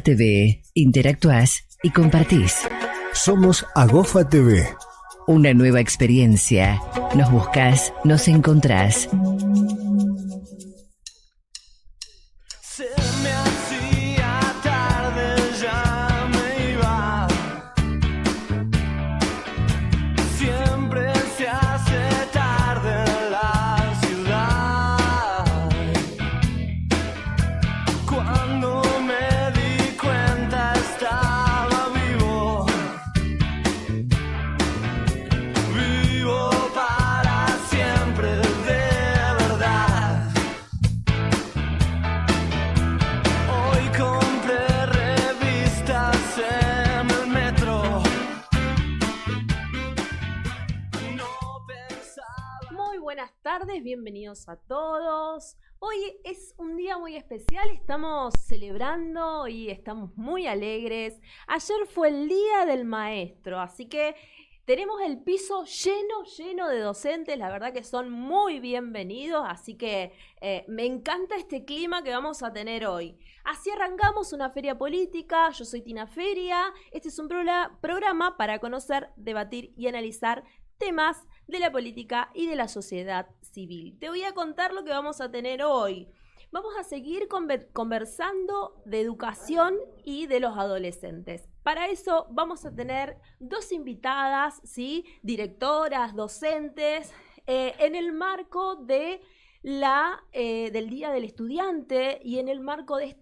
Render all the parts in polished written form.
TV, interactúas y compartís. Somos Agofa TV. Una nueva experiencia. Nos buscas, nos encontrás. Se me hacía tarde, ya me iba. Siempre se hace tarde en la ciudad. Cuando me di cuenta estaba vivo. Vivo para siempre, de verdad. Hoy compré revistas en el metro. No pensaba. Muy buenas tardes, bienvenidos a todos. Hoy es un día muy especial, estamos celebrando y estamos muy alegres. Ayer fue el Día del Maestro, así que tenemos el piso lleno de docentes, la verdad que son muy bienvenidos, así que me encanta este clima que vamos a tener hoy. Así arrancamos una feria política, yo soy Tina Feria, este es un programa para conocer, debatir y analizar temas de la política y de la sociedad civil. Te voy a contar lo que vamos a tener hoy. Vamos a seguir conversando de educación y de los adolescentes. Para eso vamos a tener dos invitadas, ¿sí? Directoras, docentes, en el marco de del Día del Estudiante y en el marco de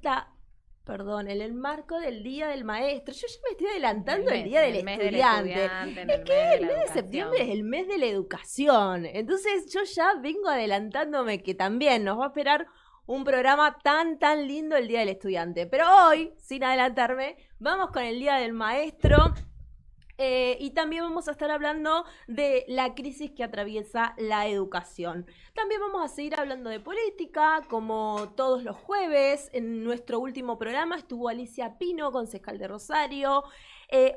en el marco del Día del Maestro. Yo ya me estoy adelantando el Día del Estudiante. Es que el mes de septiembre es el mes de la educación. Entonces yo ya vengo adelantándome que también nos va a esperar un programa tan lindo el Día del Estudiante. Pero hoy, sin adelantarme, vamos con el Día del Maestro. Y también vamos a estar hablando de la crisis que atraviesa la educación. También vamos a seguir hablando de política, como todos los jueves. En nuestro último programa estuvo Alicia Pino, concejal de Rosario.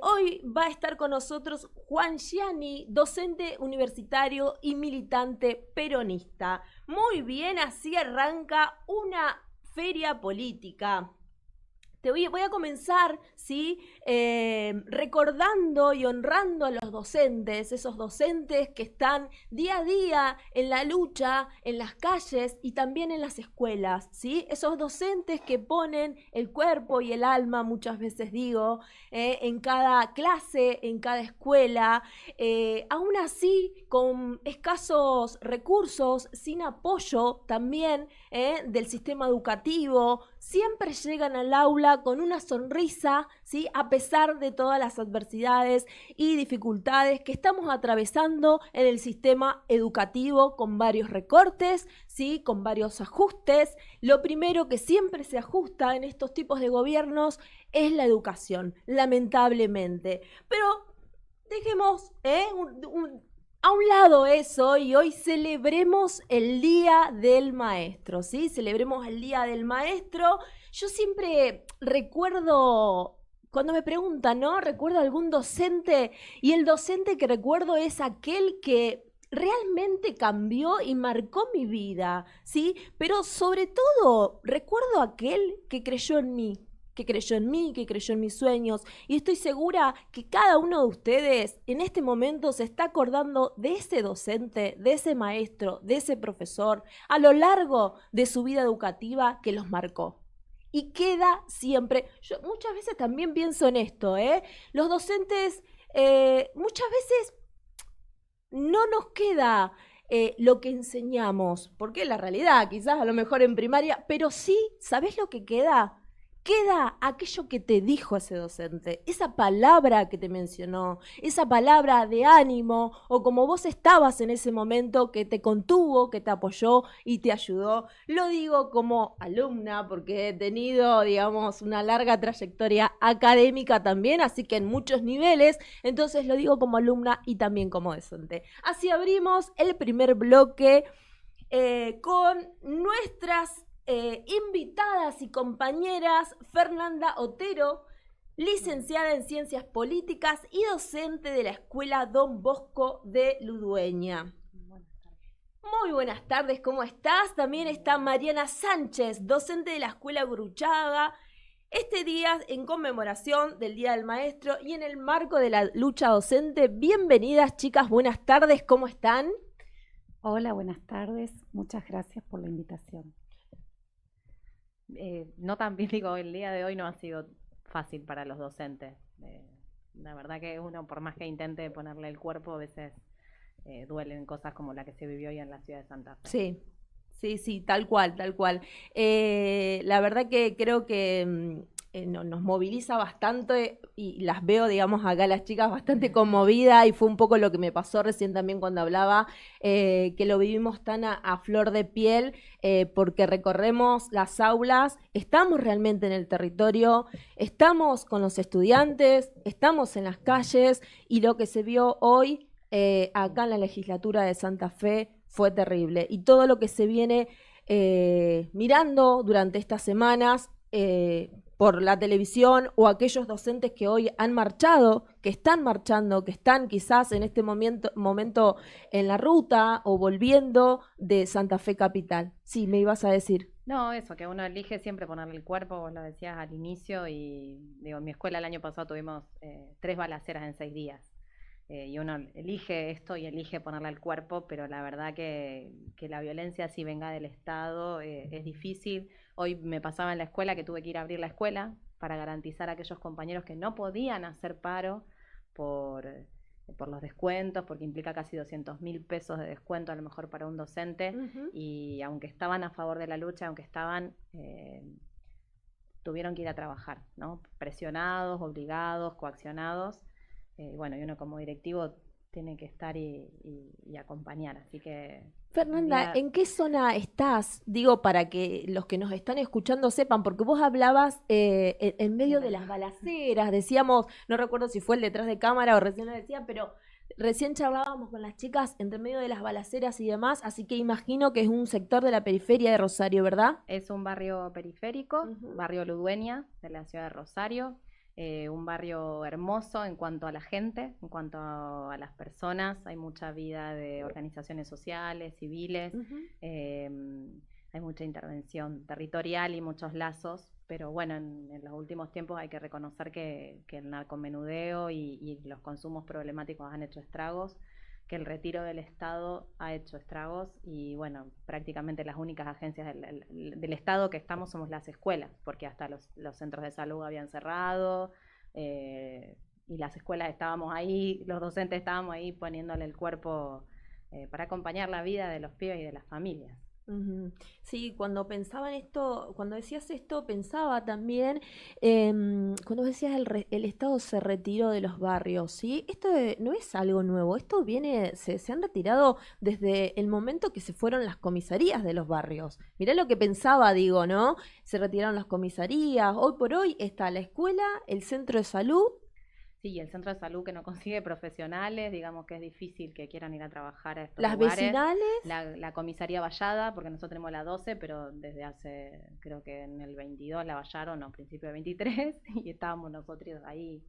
Hoy va a estar con nosotros Juan Gianni, docente universitario y militante peronista. Muy bien, así arranca una feria política. Voy a comenzar, ¿sí? Recordando y honrando a los docentes, esos docentes que están día a día en la lucha, en las calles y también en las escuelas, ¿sí? Esos docentes que ponen el cuerpo y el alma, muchas veces digo, en cada clase, en cada escuela, aún así con escasos recursos, sin apoyo también del sistema educativo, siempre llegan al aula con una sonrisa, ¿sí? A pesar de todas las adversidades y dificultades que estamos atravesando en el sistema educativo con varios recortes, ¿sí? Con varios ajustes. Lo primero que siempre se ajusta en estos tipos de gobiernos es la educación, lamentablemente. Pero dejemos a un lado eso y hoy celebremos el Día del Maestro, ¿sí? Celebremos el Día del Maestro. Yo siempre recuerdo, cuando me preguntan, ¿no? Recuerdo a algún docente y el docente que recuerdo es aquel que realmente cambió y marcó mi vida, ¿sí? Pero sobre todo recuerdo a aquel que creyó en mí, que creyó en mis sueños, y estoy segura que cada uno de ustedes en este momento se está acordando de ese docente, de ese maestro, de ese profesor, a lo largo de su vida educativa que los marcó. Y queda siempre, yo muchas veces también pienso en esto, los docentes muchas veces no nos queda lo que enseñamos, porque es la realidad, quizás a lo mejor en primaria, pero sí, ¿sabés lo que queda? Queda aquello que te dijo ese docente, esa palabra que te mencionó, esa palabra de ánimo, o como vos estabas en ese momento, que te contuvo, que te apoyó y te ayudó. Lo digo como alumna, porque he tenido, digamos, una larga trayectoria académica también, así que en muchos niveles, entonces lo digo como alumna y también como docente. Así abrimos el primer bloque con nuestras invitadas y compañeras. Fernanda Otero, licenciada en Ciencias Políticas y docente de la Escuela Don Bosco de Ludueña. Muy buenas tardes, ¿cómo estás? También está Mariana Sánchez, docente de la Escuela Gurruchaga, Este día en conmemoración del Día del Maestro y en el marco de la lucha docente. Bienvenidas, chicas, buenas tardes, ¿cómo están? Hola, buenas tardes. Muchas gracias por la invitación. No también digo, el día de hoy no ha sido fácil para los docentes. La verdad que uno, por más que intente ponerle el cuerpo, a veces duelen cosas como la que se vivió hoy en la ciudad de Santa Fe. Sí, sí, tal cual, tal cual. La verdad que creo que nos moviliza bastante y las veo, digamos, acá las chicas bastante conmovidas y fue un poco lo que me pasó recién también cuando hablaba, que lo vivimos tan a flor de piel, porque recorremos las aulas, estamos realmente en el territorio, estamos con los estudiantes, estamos en las calles y lo que se vio hoy acá en la legislatura de Santa Fe fue terrible. Y todo lo que se viene mirando durante estas semanas por la televisión o aquellos docentes que hoy han marchado, que están marchando, que están quizás en este momento en la ruta o volviendo de Santa Fe Capital. Sí, me ibas a decir. No, eso, que uno elige siempre ponerle el cuerpo, vos lo decías al inicio, y digo, en mi escuela el año pasado tuvimos 3 balaceras en 6 días. Y uno elige esto y elige ponerle al cuerpo, pero la verdad que la violencia, si venga del Estado, es difícil. Hoy me pasaba en la escuela que tuve que ir a abrir la escuela para garantizar a aquellos compañeros que no podían hacer paro por los descuentos, porque implica casi 200.000 pesos de descuento a lo mejor para un docente, y aunque estaban a favor de la lucha, aunque estaban... tuvieron que ir a trabajar, ¿no? Presionados, obligados, coaccionados. Bueno, y uno como directivo tiene que estar y acompañar, así que... Fernanda, ¿en qué zona estás? Digo, para que los que nos están escuchando sepan, porque vos hablabas en medio de las balaceras, decíamos, no recuerdo si fue el detrás de cámara o recién lo decía, pero recién charlábamos con las chicas entre medio de las balaceras y demás, así que imagino que es un sector de la periferia de Rosario, ¿verdad? Es un barrio periférico, barrio Ludueña, de la ciudad de Rosario. Un barrio hermoso en cuanto a la gente, en cuanto a las personas. Hay mucha vida de organizaciones sociales, civiles, hay mucha intervención territorial y muchos lazos, pero bueno, en los últimos tiempos hay que reconocer que el narcomenudeo y los consumos problemáticos han hecho estragos, que el retiro del Estado ha hecho estragos y bueno, prácticamente las únicas agencias del Estado que estamos somos las escuelas, porque hasta los centros de salud habían cerrado y las escuelas estábamos ahí, los docentes estábamos ahí poniéndole el cuerpo para acompañar la vida de los pibes y de las familias. Sí, cuando pensaba en esto, cuando decías esto, pensaba también, cuando decías el Estado se retiró de los barrios, ¿sí? Esto no es algo nuevo, esto viene, se han retirado desde el momento que se fueron las comisarías de los barrios. Mirá lo que pensaba, digo, ¿no? Se retiraron las comisarías, hoy por hoy está la escuela, el centro de salud. Sí, el centro de salud que no consigue profesionales, digamos que es difícil que quieran ir a trabajar a estos Las lugares. vecinales. La comisaría vallada, porque nosotros tenemos la 12, pero desde hace, creo que en el 22 la vallaron, o principio de 23, y estábamos nosotros ahí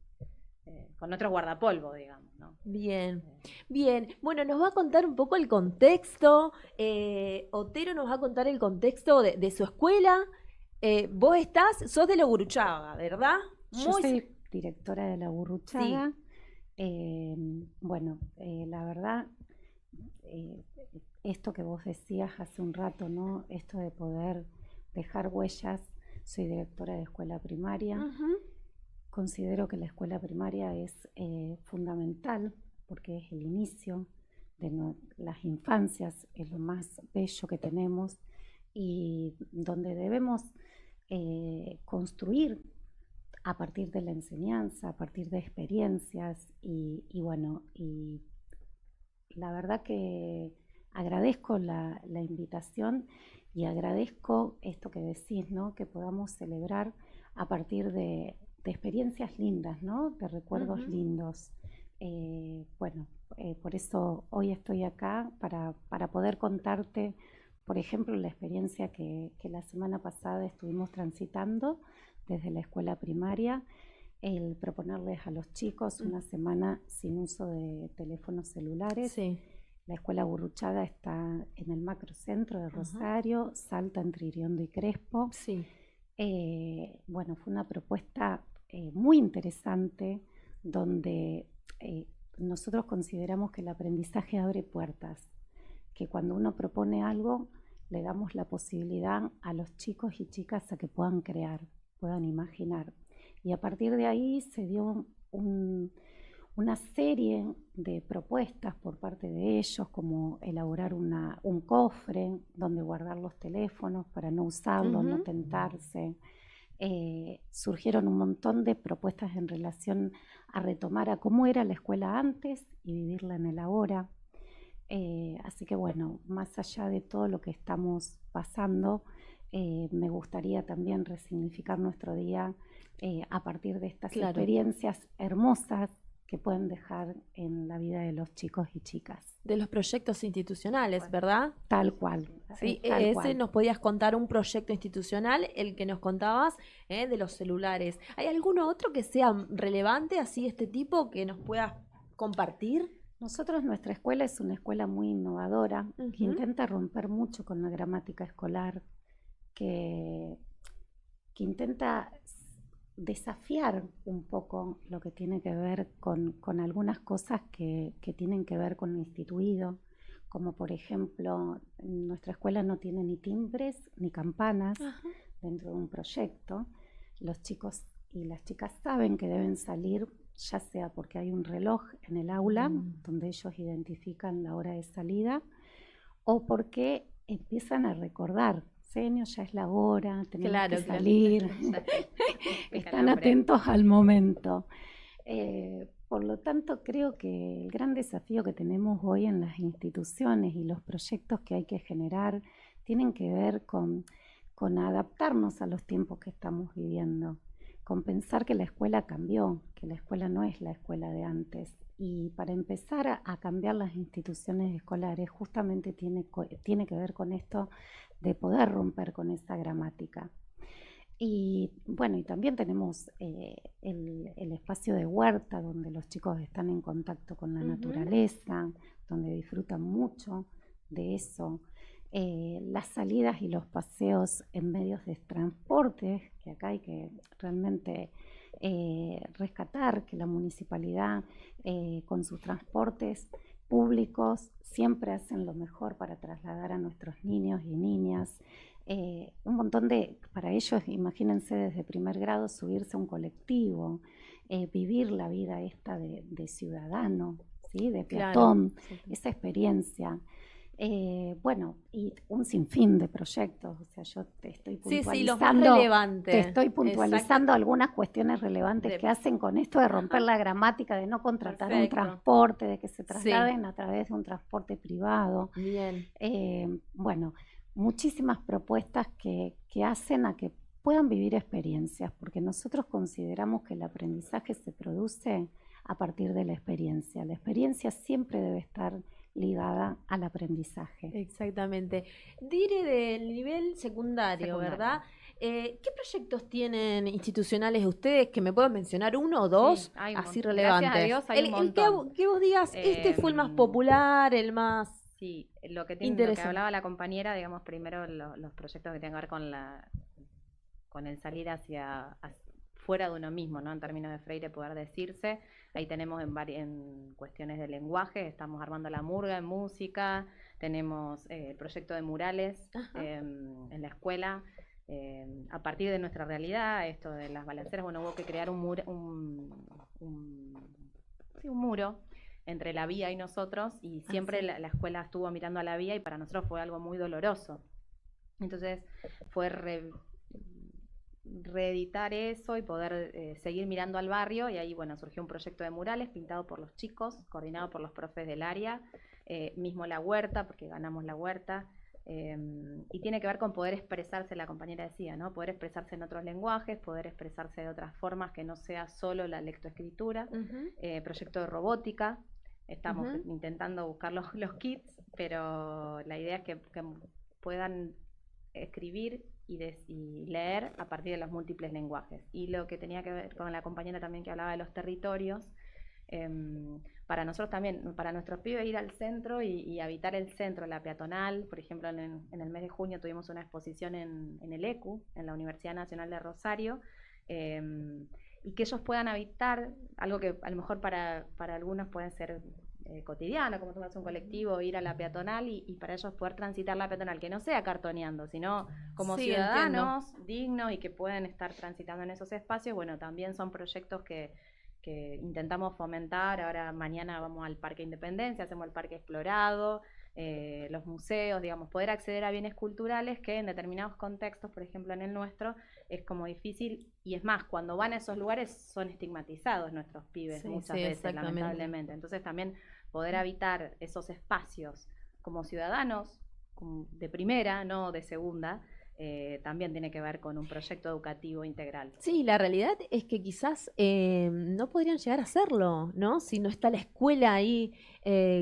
con nuestros guardapolvo, digamos, ¿no? Bien, bien. Bueno, nos va a contar un poco el contexto. Otero nos va a contar el contexto de su escuela. Vos sos de la Guruchaga, ¿verdad? Yo soy directora de la Gurruchaga. Bueno, la verdad, esto que vos decías hace un rato, ¿no? Esto de poder dejar huellas. Soy directora de escuela primaria. Considero que la escuela primaria es fundamental porque es el inicio de las infancias, es lo más bello que tenemos y donde debemos construir a partir de la enseñanza, a partir de experiencias y bueno, y la verdad que agradezco la invitación y agradezco esto que decís, ¿no? Que podamos celebrar a partir de experiencias lindas, ¿no? De recuerdos lindos. Bueno, por eso hoy estoy acá para poder contarte, por ejemplo, la experiencia que la semana pasada estuvimos transitando desde la escuela primaria, el proponerles a los chicos una semana sin uso de teléfonos celulares. Sí. La escuela Gurruchaga está en el macrocentro de Rosario, Salta entre Iriondo y Crespo. Sí. Bueno, fue una propuesta muy interesante donde nosotros consideramos que el aprendizaje abre puertas, que cuando uno propone algo le damos la posibilidad a los chicos y chicas a que puedan crear, puedan imaginar. Y a partir de ahí se dio una serie de propuestas por parte de ellos, como elaborar un cofre donde guardar los teléfonos para no usarlos, no tentarse. Surgieron un montón de propuestas en relación a retomar a cómo era la escuela antes y vivirla en el ahora. Así que bueno, más allá de todo lo que estamos pasando, me gustaría también resignificar nuestro día a partir de estas experiencias hermosas que pueden dejar en la vida de los chicos y chicas. De los proyectos institucionales, ¿verdad? Tal cual. Sí, tal ese cual. nos podías contar un proyecto institucional, el que nos contabas, de los celulares. ¿Hay alguno otro que sea relevante, así de este tipo, que nos puedas compartir? Nosotros, nuestra escuela es una escuela muy innovadora, que intenta romper mucho con la gramática escolar, que intenta desafiar un poco lo que tiene que ver con algunas cosas que tienen que ver con lo instituido, como por ejemplo, nuestra escuela no tiene ni timbres ni campanas dentro de un proyecto. Los chicos y las chicas saben que deben salir, ya sea porque hay un reloj en el aula donde ellos identifican la hora de salida, o porque empiezan a recordar: Senio, ya es la hora, tenemos que salir. Están atentos al momento. Por lo tanto, creo que el gran desafío que tenemos hoy en las instituciones y los proyectos que hay que generar tienen que ver con adaptarnos a los tiempos que estamos viviendo, con pensar que la escuela cambió, que la escuela no es la escuela de antes. Y para empezar a cambiar las instituciones escolares, justamente tiene que ver con esto de poder romper con esa gramática. Y bueno, y también tenemos el espacio de huerta, donde los chicos están en contacto con la naturaleza, donde disfrutan mucho de eso. Las salidas y los paseos en medios de transporte, que acá hay que realmente rescatar que la municipalidad con sus transportes públicos siempre hacen lo mejor para trasladar a nuestros niños y niñas. Un montón para ellos, imagínense desde primer grado subirse a un colectivo, vivir la vida esta de ciudadano, ¿sí? De peatón, esa experiencia. Bueno, y un sinfín de proyectos, o sea, yo te estoy puntualizando algunas cuestiones relevantes que hacen con esto de romper la gramática, de no contratar un transporte, de que se trasladen a través de un transporte privado. Bien. Bueno, muchísimas propuestas que hacen a que puedan vivir experiencias, porque nosotros consideramos que el aprendizaje se produce a partir de la experiencia. La experiencia siempre debe estar ligada al aprendizaje. Exactamente. Dire del nivel secundario, ¿verdad? ¿Qué proyectos tienen institucionales ustedes? Que me puedan mencionar uno o dos, así relevantes. Gracias a Dios hay un montón. Que vos digas, este fue el más popular, el más lo que hablaba la compañera, digamos, primero los proyectos que tienen que ver con el salir hacia fuera de uno mismo, ¿no? En términos de Freire, poder decirse. Ahí tenemos en cuestiones de lenguaje, estamos armando la murga en música, tenemos el proyecto de murales en la escuela. A partir de nuestra realidad, esto de las balanceras, bueno, hubo que crear un muro entre la vía y nosotros, y siempre la escuela estuvo mirando a la vía, y para nosotros fue algo muy doloroso. Entonces fue reeditar eso y poder seguir mirando al barrio, y ahí bueno, surgió un proyecto de murales pintado por los chicos, coordinado por los profes del área, mismo la huerta, porque ganamos la huerta, y tiene que ver con poder expresarse, la compañera decía, ¿no? Poder expresarse en otros lenguajes, poder expresarse de otras formas que no sea solo la lectoescritura. Proyecto de robótica, estamos intentando buscar los kits, pero la idea es que puedan escribir y leer a partir de los múltiples lenguajes. Y lo que tenía que ver con la compañera también, que hablaba de los territorios, Para nosotros también, para nuestros pibes ir al centro y habitar el centro, la peatonal. Por ejemplo, en el mes de junio tuvimos una exposición en el ECU, en la Universidad Nacional de Rosario, y que ellos puedan habitar, algo que a lo mejor para algunos puede ser cotidiano, como tomarse un colectivo, ir a la peatonal y para ellos poder transitar la peatonal, que no sea cartoneando, sino como Sí, ciudadanos dignos y que pueden estar transitando en esos espacios. Bueno, también son proyectos que intentamos fomentar. Ahora mañana vamos al Parque Independencia, hacemos el Parque Explorado, los museos, digamos, poder acceder a bienes culturales que en determinados contextos, por ejemplo en el nuestro, es como difícil, y es más, cuando van a esos lugares son estigmatizados nuestros pibes muchas veces, lamentablemente. Entonces también poder habitar esos espacios como ciudadanos de primera, no de segunda, también tiene que ver con un proyecto educativo integral. Sí, la realidad es que quizás no podrían llegar a hacerlo, ¿no? Si no está la escuela ahí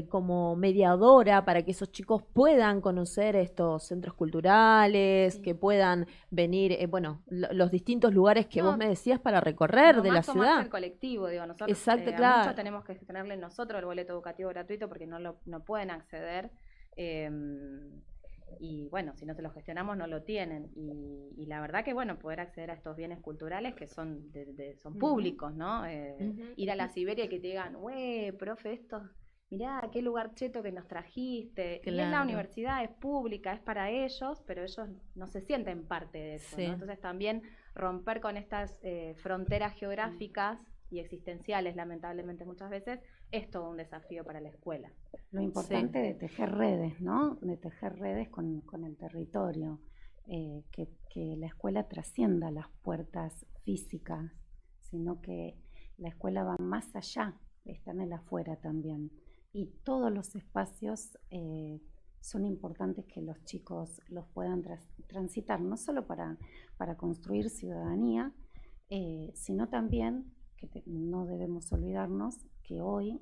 como mediadora para que esos chicos puedan conocer estos centros culturales, que puedan venir, los distintos lugares que vos me decías para recorrer de la ciudad. El colectivo, digo, nosotros Exacto, a claro. muchos tenemos que tenerle nosotros el boleto educativo gratuito porque no pueden acceder. Y bueno, si no se lo gestionamos no lo tienen, y la verdad que bueno, poder acceder a estos bienes culturales que son son públicos, ¿no? Ir a la Siberia y que te digan, profe, mirá qué lugar cheto que nos trajiste, y es la universidad, es pública, es para ellos, pero ellos no se sienten parte de eso, ¿no? Entonces también romper con estas fronteras geográficas y existenciales, lamentablemente muchas veces, es todo un desafío para la escuela. Lo importante de tejer redes, ¿no? De tejer redes con el territorio, que la escuela trascienda las puertas físicas, sino que la escuela va más allá, está en el afuera también. Y todos los espacios son importantes que los chicos los puedan transitar, no solo para construir ciudadanía, sino también, que no debemos olvidarnos, que hoy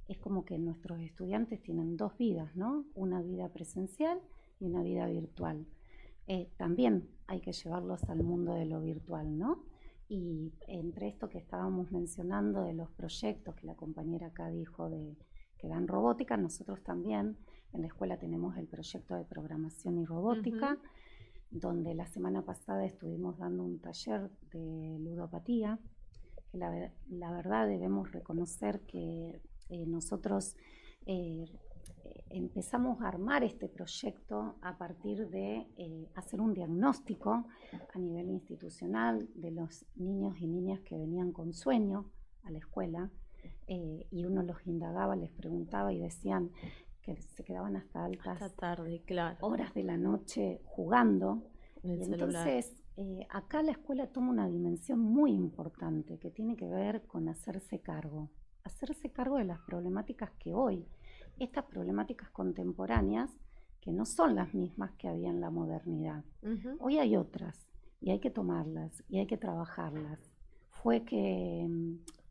es como que nuestros estudiantes tienen dos vidas, ¿no? Una vida presencial y una vida virtual. También hay que llevarlos al mundo de lo virtual, ¿no? Y entre esto que estábamos mencionando de los proyectos que la compañera acá dijo que dan robótica, nosotros también en la escuela tenemos el proyecto de programación y robótica, donde la semana pasada estuvimos dando un taller de ludopatía. La verdad debemos reconocer que nosotros empezamos a armar este proyecto a partir de hacer un diagnóstico a nivel institucional de los niños y niñas que venían con sueño a la escuela, y uno los indagaba, les preguntaba y decían que se quedaban hasta tarde, horas de la noche jugando. Y entonces acá la escuela toma una dimensión muy importante que tiene que ver con hacerse cargo de las problemáticas que hoy, estas problemáticas contemporáneas, que no son las mismas que había en la modernidad. Hoy hay otras y hay que tomarlas y hay que trabajarlas. Fue que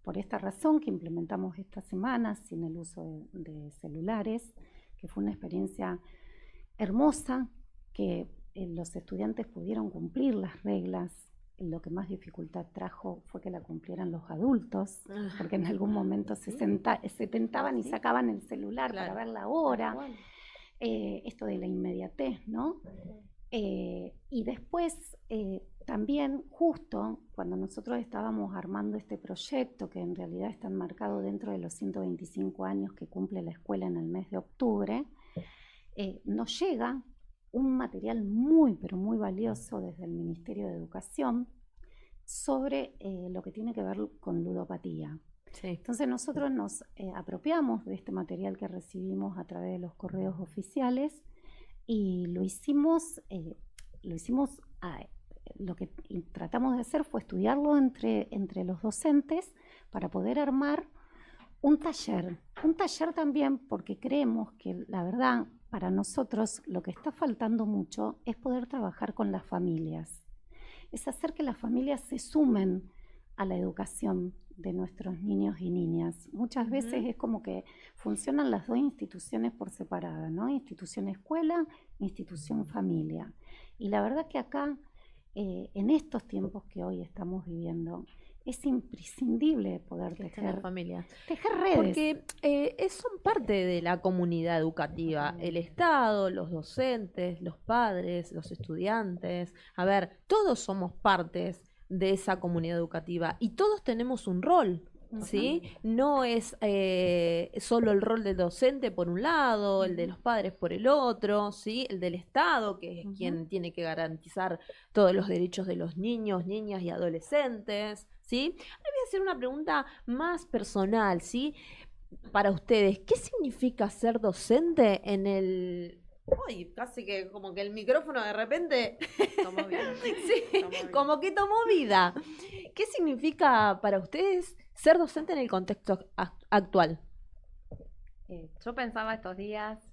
por esta razón que implementamos esta semana sin el uso de celulares, que fue una experiencia hermosa, que los estudiantes pudieron cumplir las reglas. Lo que más dificultad trajo fue que la cumplieran los adultos, porque en algún momento se tentaban y sacaban el celular para ver la hora. Esto de la inmediatez, ¿no? Y después también, justo cuando nosotros estábamos armando este proyecto, que en realidad está enmarcado dentro de los 125 años que cumple la escuela en el mes de octubre, nos llega un material muy, pero muy valioso desde el Ministerio de Educación sobre lo que tiene que ver con ludopatía. Entonces nosotros nos apropiamos de este material que recibimos a través de los correos oficiales y lo que tratamos de hacer fue estudiarlo entre los docentes para poder armar un taller también, porque creemos que la verdad para nosotros lo que está faltando mucho es poder trabajar con las familias, es hacer que las familias se sumen a la educación de nuestros niños y niñas. Muchas veces es como que funcionan las dos instituciones por separada, ¿no? Institución escuela, institución familia. Y la verdad que acá, en estos tiempos que hoy estamos viviendo, es imprescindible poder Tener familia. tejer redes. Porque son parte de la comunidad educativa, el Estado, los docentes, los padres, los estudiantes. A ver, todos somos partes de esa comunidad educativa y todos tenemos un rol. ¿Sí? No es solo el rol del docente por un lado, el de los padres por el otro, ¿sí? El del Estado, que es quien tiene que garantizar todos los derechos de los niños, niñas y adolescentes, ¿sí? Ahora voy a hacer una pregunta más personal, ¿sí? Para ustedes, ¿qué significa ser docente en el... Uy, casi que como que el micrófono de repente... Tomó vida. Sí, Tomó vida. como que tomó vida. ¿Qué significa para ustedes ser docente en el contexto actual? Yo pensaba estos días,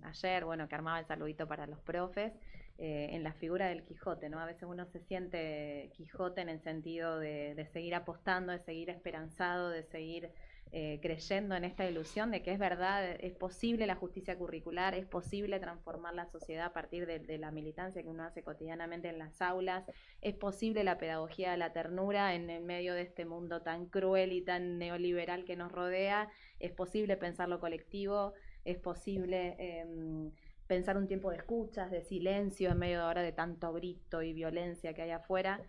ayer, bueno, que armaba el saludito para los profes, en la figura del Quijote, ¿no? A veces uno se siente Quijote en el sentido de seguir apostando, de seguir esperanzado, de seguir creyendo en esta ilusión de que es verdad, es posible la justicia curricular, es posible transformar la sociedad a partir de la militancia que uno hace cotidianamente en las aulas, es posible la pedagogía de la ternura en el medio de este mundo tan cruel y tan neoliberal que nos rodea, es posible pensar lo colectivo, es posible pensar un tiempo de escuchas, de silencio en medio de ahora de tanto grito y violencia que hay afuera.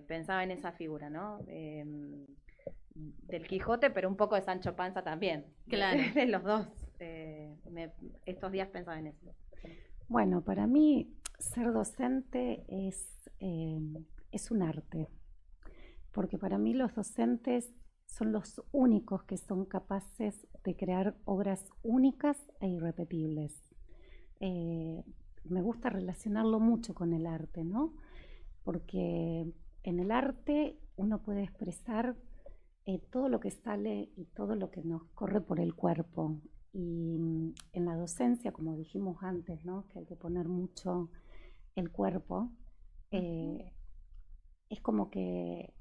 Pensaba en esa figura, ¿no? Del Quijote, pero un poco de Sancho Panza también. Claro. De los dos. Estos días pensaba en eso. Bueno, para mí ser docente es un arte, porque para mí los docentes son los únicos que son capaces de crear obras únicas e irrepetibles. Me gusta relacionarlo mucho con el arte, ¿no? Porque en el arte uno puede expresar todo lo que sale y todo lo que nos corre por el cuerpo. Y en la docencia, como dijimos antes, ¿no? Que hay que poner mucho el cuerpo, es como que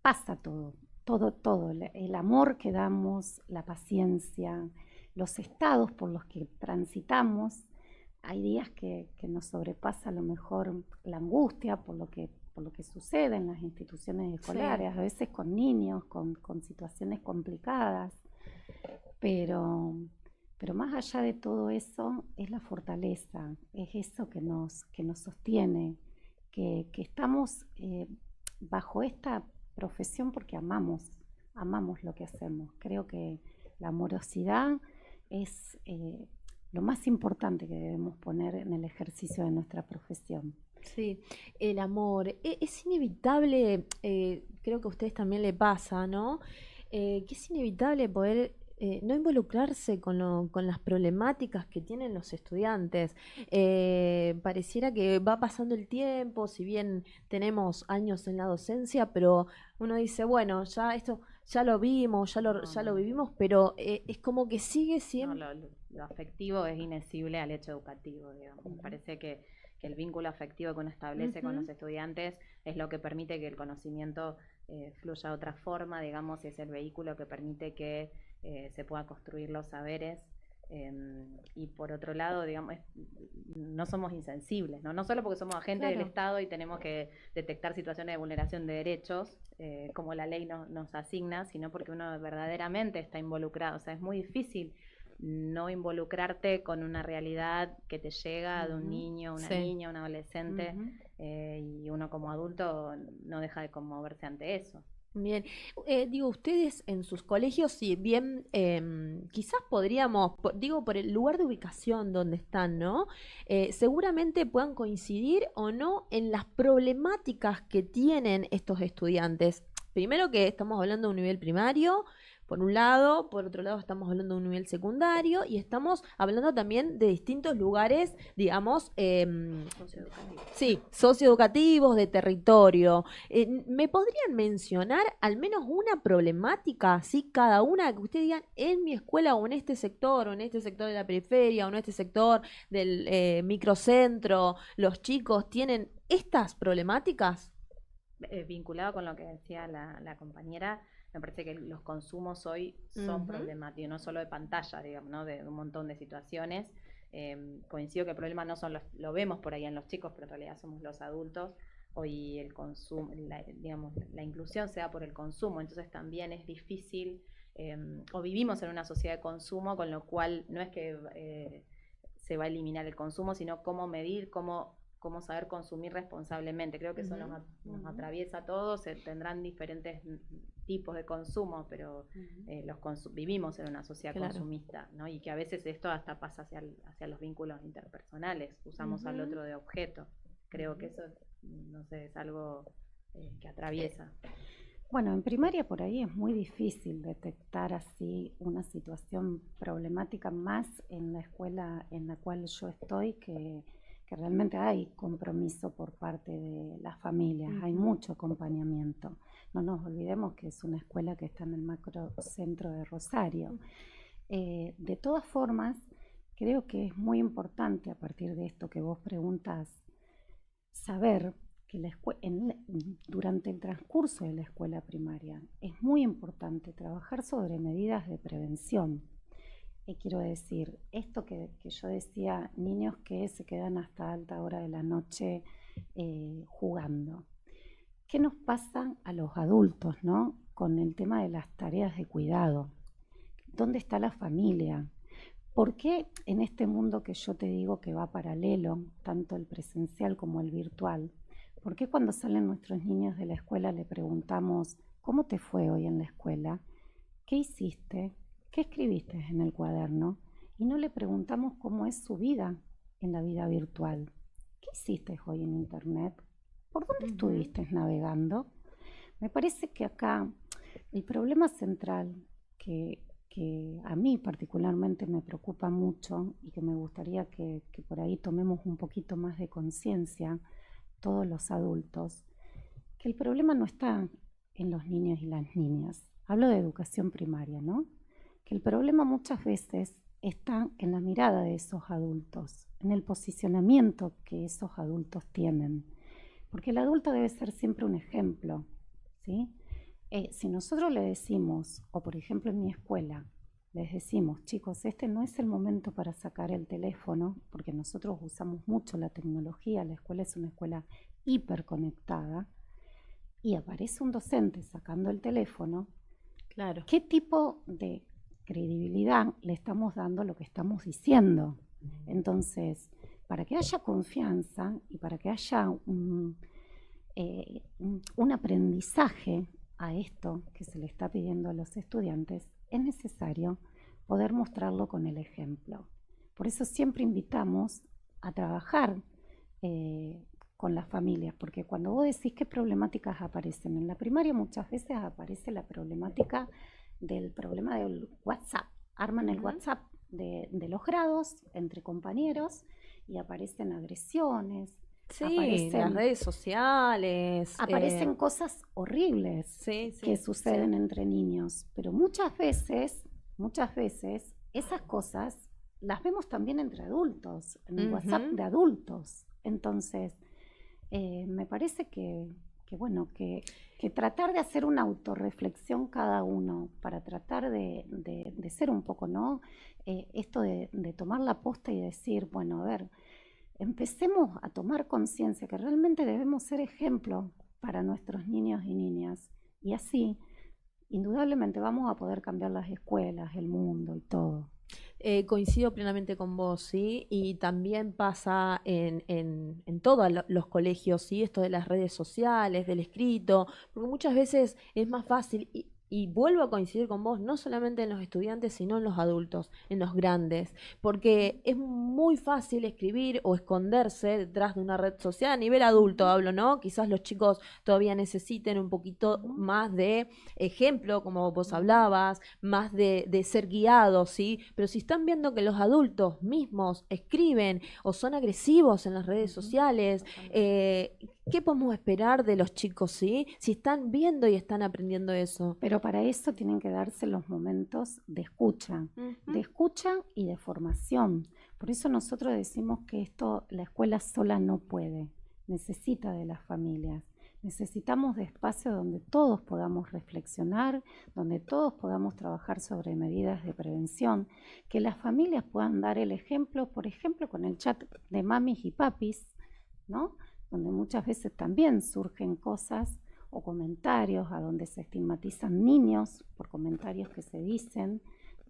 pasa todo, todo, el amor que damos, la paciencia, los estados por los que transitamos. Hay días que nos sobrepasa a lo mejor la angustia por lo que sucede en las instituciones escolares, a veces con niños, con situaciones complicadas, pero más allá de todo eso es la fortaleza, es eso que nos sostiene, que estamos bajo esta profesión porque amamos lo que hacemos. Creo que la amorosidad es lo más importante que debemos poner en el ejercicio de nuestra profesión. Sí, el amor. Es inevitable, creo que a ustedes también le pasa, ¿no? Que es inevitable poder no involucrarse con las problemáticas que tienen los estudiantes. Pareciera que va pasando el tiempo, si bien tenemos años en la docencia, pero uno dice, bueno, ya esto ya lo vimos, ya lo vivimos, pero es como que sigue siempre... No, lo afectivo es inesible al hecho educativo, digamos. Me parece que el vínculo afectivo que uno establece con los estudiantes es lo que permite que el conocimiento fluya de otra forma, digamos, es el vehículo que permite que se puedan construir los saberes. Y por otro lado, digamos, no somos insensibles, ¿no? No solo porque somos agentes del Estado y tenemos que detectar situaciones de vulneración de derechos, como la ley nos asigna, sino porque uno verdaderamente está involucrado. O sea, es muy difícil no involucrarte con una realidad que te llega de un niño, una niña, un adolescente, y uno como adulto no deja de conmoverse ante eso. Bien, digo, ustedes en sus colegios, si bien quizás podríamos, digo, por el lugar de ubicación donde están, ¿no? Seguramente puedan coincidir o no en las problemáticas que tienen estos estudiantes. Primero que estamos hablando de un nivel primario, por un lado, por otro lado estamos hablando de un nivel secundario y estamos hablando también de distintos lugares, digamos, socioeducativos, de territorio. ¿Me podrían mencionar al menos una problemática, así cada una, que ustedes digan en mi escuela o en este sector de la periferia o en este sector del microcentro, los chicos tienen estas problemáticas? Vinculado con lo que decía la compañera, me parece que los consumos hoy son problemáticos, no solo de pantalla, digamos, ¿no? De un montón de situaciones. Coincido que el problema no son lo vemos por ahí en los chicos, pero en realidad somos los adultos hoy el consumo, digamos, la inclusión se da por el consumo, entonces también es difícil, o vivimos en una sociedad de consumo, con lo cual no es que se va a eliminar el consumo, sino cómo medir, cómo saber consumir responsablemente. Creo que eso nos atraviesa a todos, tendrán diferentes tipos de consumo, pero vivimos en una sociedad consumista, ¿no? Y que a veces esto hasta pasa hacia los vínculos interpersonales, usamos al otro de objeto. Creo que eso, no sé, es algo que atraviesa. Bueno, en primaria por ahí es muy difícil detectar así una situación problemática, más en la escuela en la cual yo estoy, que realmente hay compromiso por parte de las familias, hay mucho acompañamiento. No nos olvidemos que es una escuela que está en el macrocentro de Rosario. De todas formas, creo que es muy importante, a partir de esto que vos preguntás, saber que durante el transcurso de la escuela primaria es muy importante trabajar sobre medidas de prevención. Quiero decir, esto que yo decía, niños que se quedan hasta alta hora de la noche jugando. ¿Qué nos pasa a los adultos, ¿no? Con el tema de las tareas de cuidado? ¿Dónde está la familia? ¿Por qué en este mundo que yo te digo que va paralelo, tanto el presencial como el virtual, por qué cuando salen nuestros niños de la escuela le preguntamos, ¿cómo te fue hoy en la escuela? ¿Qué hiciste? ¿Qué escribiste en el cuaderno? Y no le preguntamos cómo es su vida en la vida virtual. ¿Qué hiciste hoy en internet? ¿Por dónde estuviste navegando? Me parece que acá el problema central que a mí particularmente me preocupa mucho y que me gustaría que por ahí tomemos un poquito más de conciencia todos los adultos, que el problema no está en los niños y las niñas. Hablo de educación primaria, ¿no? Que el problema muchas veces está en la mirada de esos adultos, en el posicionamiento que esos adultos tienen. Porque el adulto debe ser siempre un ejemplo, ¿sí? Si nosotros le decimos, o por ejemplo en mi escuela, les decimos, chicos, este no es el momento para sacar el teléfono, porque nosotros usamos mucho la tecnología, la escuela es una escuela hiperconectada, y aparece un docente sacando el teléfono, Claro. ¿qué tipo de credibilidad le estamos dando a lo que estamos diciendo? Entonces, para que haya confianza y para que haya un aprendizaje a esto que se le está pidiendo a los estudiantes, es necesario poder mostrarlo con el ejemplo. Por eso siempre invitamos a trabajar con las familias, porque cuando vos decís qué problemáticas aparecen en la primaria, muchas veces aparece la problemática del problema del WhatsApp. Arman el WhatsApp de los grados entre compañeros y aparecen agresiones. Sí, las redes sociales. Aparecen cosas horribles que suceden entre niños, pero muchas veces esas cosas las vemos también entre adultos, en el WhatsApp de adultos. Entonces, me parece que tratar de hacer una autorreflexión cada uno para tratar de ser un poco, ¿no? Esto de tomar la posta y decir, bueno, a ver, empecemos a tomar conciencia que realmente debemos ser ejemplo para nuestros niños y niñas. Y así, indudablemente, vamos a poder cambiar las escuelas, el mundo y todo. Coincido plenamente con vos, ¿sí? Y también pasa en todos los colegios, ¿sí? Esto de las redes sociales, del escrito, porque muchas veces es más fácil, y vuelvo a coincidir con vos, no solamente en los estudiantes, sino en los adultos, en los grandes, porque es muy fácil escribir o esconderse detrás de una red social, a nivel adulto hablo, ¿no? Quizás los chicos todavía necesiten un poquito más de ejemplo, como vos hablabas, más de ser guiados, ¿sí? Pero si están viendo que los adultos mismos escriben o son agresivos en las redes sociales, ¿qué podemos esperar de los chicos, sí? Si están viendo y están aprendiendo eso. Pero para eso tienen que darse los momentos de escucha y de formación. Por eso nosotros decimos que esto la escuela sola no puede, necesita de las familias. Necesitamos de espacios donde todos podamos reflexionar, donde todos podamos trabajar sobre medidas de prevención, que las familias puedan dar el ejemplo, por ejemplo, con el chat de mamis y papis, ¿no? donde muchas veces también surgen cosas o comentarios a donde se estigmatizan niños por comentarios que se dicen,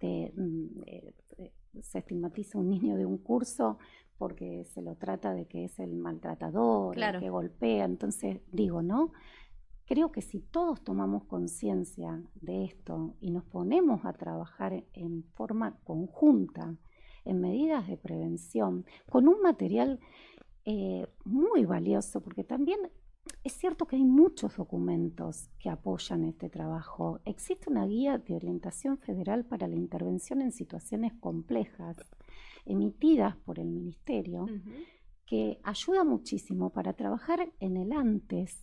se estigmatiza un niño de un curso porque se lo trata de que es el maltratador, Claro. el que golpea. Entonces digo, ¿no? Creo que si todos tomamos conciencia de esto y nos ponemos a trabajar en forma conjunta, en medidas de prevención, con un material muy valioso, porque también es cierto que hay muchos documentos que apoyan este trabajo. Existe una guía de orientación federal para la intervención en situaciones complejas, emitidas por el Ministerio, que ayuda muchísimo para trabajar en el antes,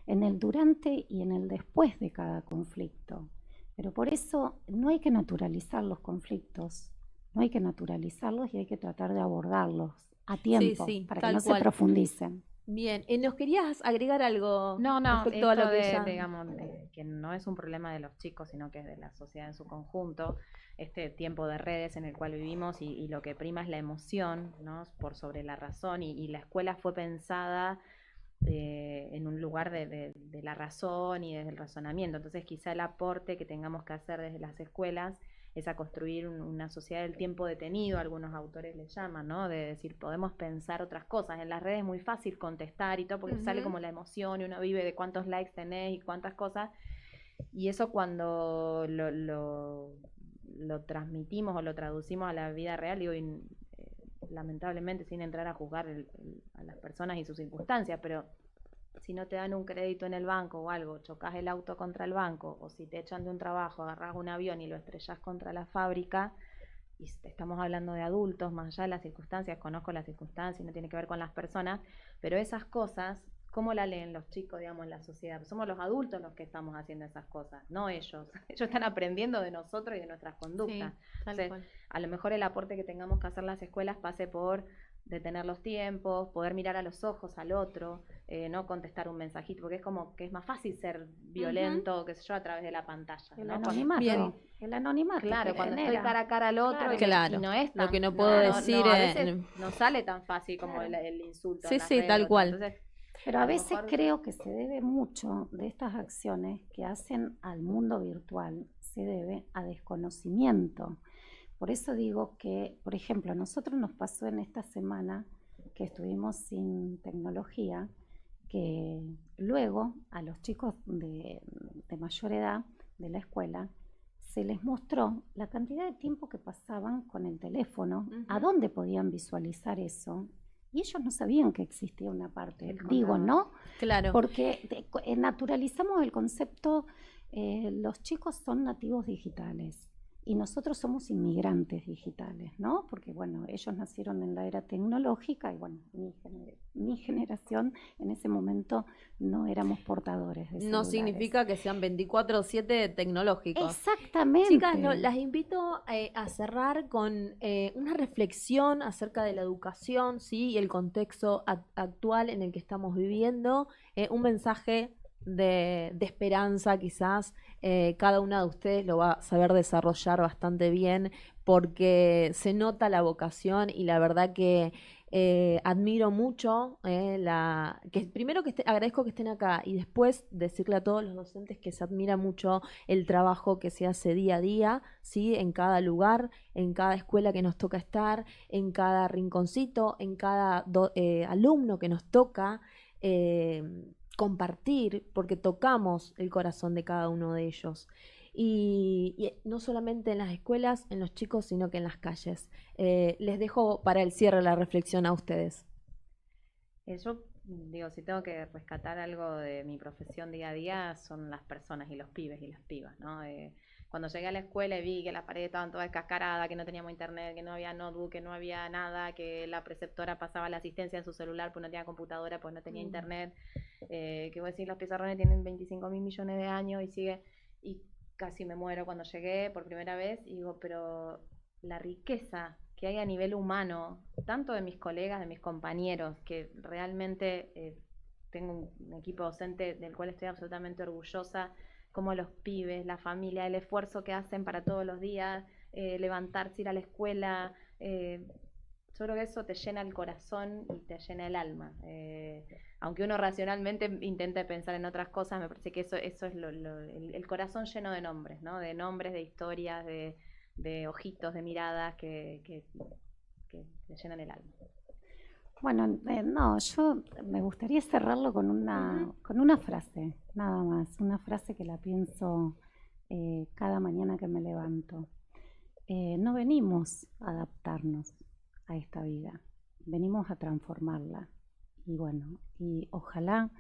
en el durante y en el después de cada conflicto. Pero por eso no hay que naturalizar los conflictos, no hay que naturalizarlos y hay que tratar de abordarlos a tiempo sí, para que tal no cual. se profundicen. Bien, ¿nos querías agregar algo No, respecto a esto lo que ya... digamos, que no es un problema de los chicos, sino que es de la sociedad en su conjunto, este tiempo de redes en el cual vivimos y lo que prima es la emoción, ¿no? Por sobre la razón, y la escuela fue pensada en un lugar de la razón y desde el razonamiento. Entonces quizá el aporte que tengamos que hacer desde las escuelas es a construir una sociedad del tiempo detenido, algunos autores le llaman, ¿no? De decir, podemos pensar otras cosas. En las redes es muy fácil contestar y todo, porque sale como la emoción y uno vive de cuántos likes tenés y cuántas cosas. Y eso cuando lo transmitimos o lo traducimos a la vida real, digo, lamentablemente sin entrar a juzgar a las personas y sus circunstancias, pero si no te dan un crédito en el banco o algo, chocas el auto contra el banco, o si te echan de un trabajo, agarras un avión y lo estrellas contra la fábrica, y estamos hablando de adultos, más allá de las circunstancias, conozco las circunstancias, no tiene que ver con las personas, pero esas cosas, ¿cómo la leen los chicos, digamos, en la sociedad? Somos los adultos los que estamos haciendo esas cosas, no ellos. Ellos están aprendiendo de nosotros y de nuestras conductas. Entonces, a lo mejor el aporte que tengamos que hacer las escuelas pase por detener los tiempos, poder mirar a los ojos al otro, no contestar un mensajito, porque es como que es más fácil ser violento, qué sé yo, a través de la pantalla. El ¿no? anonimato, Bien. el anonimato. Claro, que cuando genera. estoy cara a cara al otro, Claro. y no es Lo tan, que no puedo decir a es- veces no sale tan fácil como el insulto. Sí, en las sí, redes, tal o cual. Entonces, Pero a lo veces mejor- creo que se debe mucho de estas acciones que hacen al mundo virtual, se debe a desconocimiento. Por eso digo que, por ejemplo, a nosotros nos pasó en esta semana que estuvimos sin tecnología, que luego a los chicos de mayor edad de la escuela se les mostró la cantidad de tiempo que pasaban con el teléfono, a dónde podían visualizar eso, y ellos no sabían que existía una parte, digo, ¿no? Claro. Porque naturalizamos el concepto, los chicos son nativos digitales y nosotros somos inmigrantes digitales, ¿no? Porque, bueno, ellos nacieron en la era tecnológica y, bueno, mi generación en ese momento no éramos portadores de No celulares. significa que sean 24/7 tecnológicos. Exactamente. Chicas, las invito a cerrar con una reflexión acerca de la educación, ¿sí? Y el contexto actual en el que estamos viviendo. Un mensaje de esperanza, quizás. Cada una de ustedes lo va a saber desarrollar bastante bien porque se nota la vocación y la verdad que admiro mucho que primero agradezco que estén acá y después decirle a todos los docentes que se admira mucho el trabajo que se hace día a día, ¿sí? En cada lugar, en cada escuela que nos toca estar, en cada rinconcito, en cada alumno que nos toca compartir, porque tocamos el corazón de cada uno de ellos. Y no solamente en las escuelas, en los chicos, sino que en las calles. Les dejo para el cierre la reflexión a ustedes. Yo digo, si tengo que rescatar algo de mi profesión día a día, son las personas y los pibes y las pibas, ¿no? Cuando llegué a la escuela y vi que las paredes estaban todas descascaradas, que no teníamos internet, que no había notebook, que no había nada, que la preceptora pasaba la asistencia en su celular pues no tenía computadora, pues no tenía internet, que voy a decir, los pizarrones tienen 25.000 millones de años y sigue, y casi me muero cuando llegué por primera vez, y digo, pero la riqueza que hay a nivel humano, tanto de mis colegas, de mis compañeros, que realmente tengo un equipo docente del cual estoy absolutamente orgullosa, como los pibes, la familia, el esfuerzo que hacen para todos los días, levantarse, ir a la escuela, yo creo que eso te llena el corazón y te llena el alma. Aunque uno racionalmente intente pensar en otras cosas, me parece que eso es el corazón lleno de nombres, ¿no? De nombres, de historias, de ojitos, de miradas que te llenan el alma. Bueno, no, yo me gustaría cerrarlo con una frase, nada más, una frase que la pienso cada mañana que me levanto. No venimos a adaptarnos a esta vida, venimos a transformarla. Y bueno, y ojalá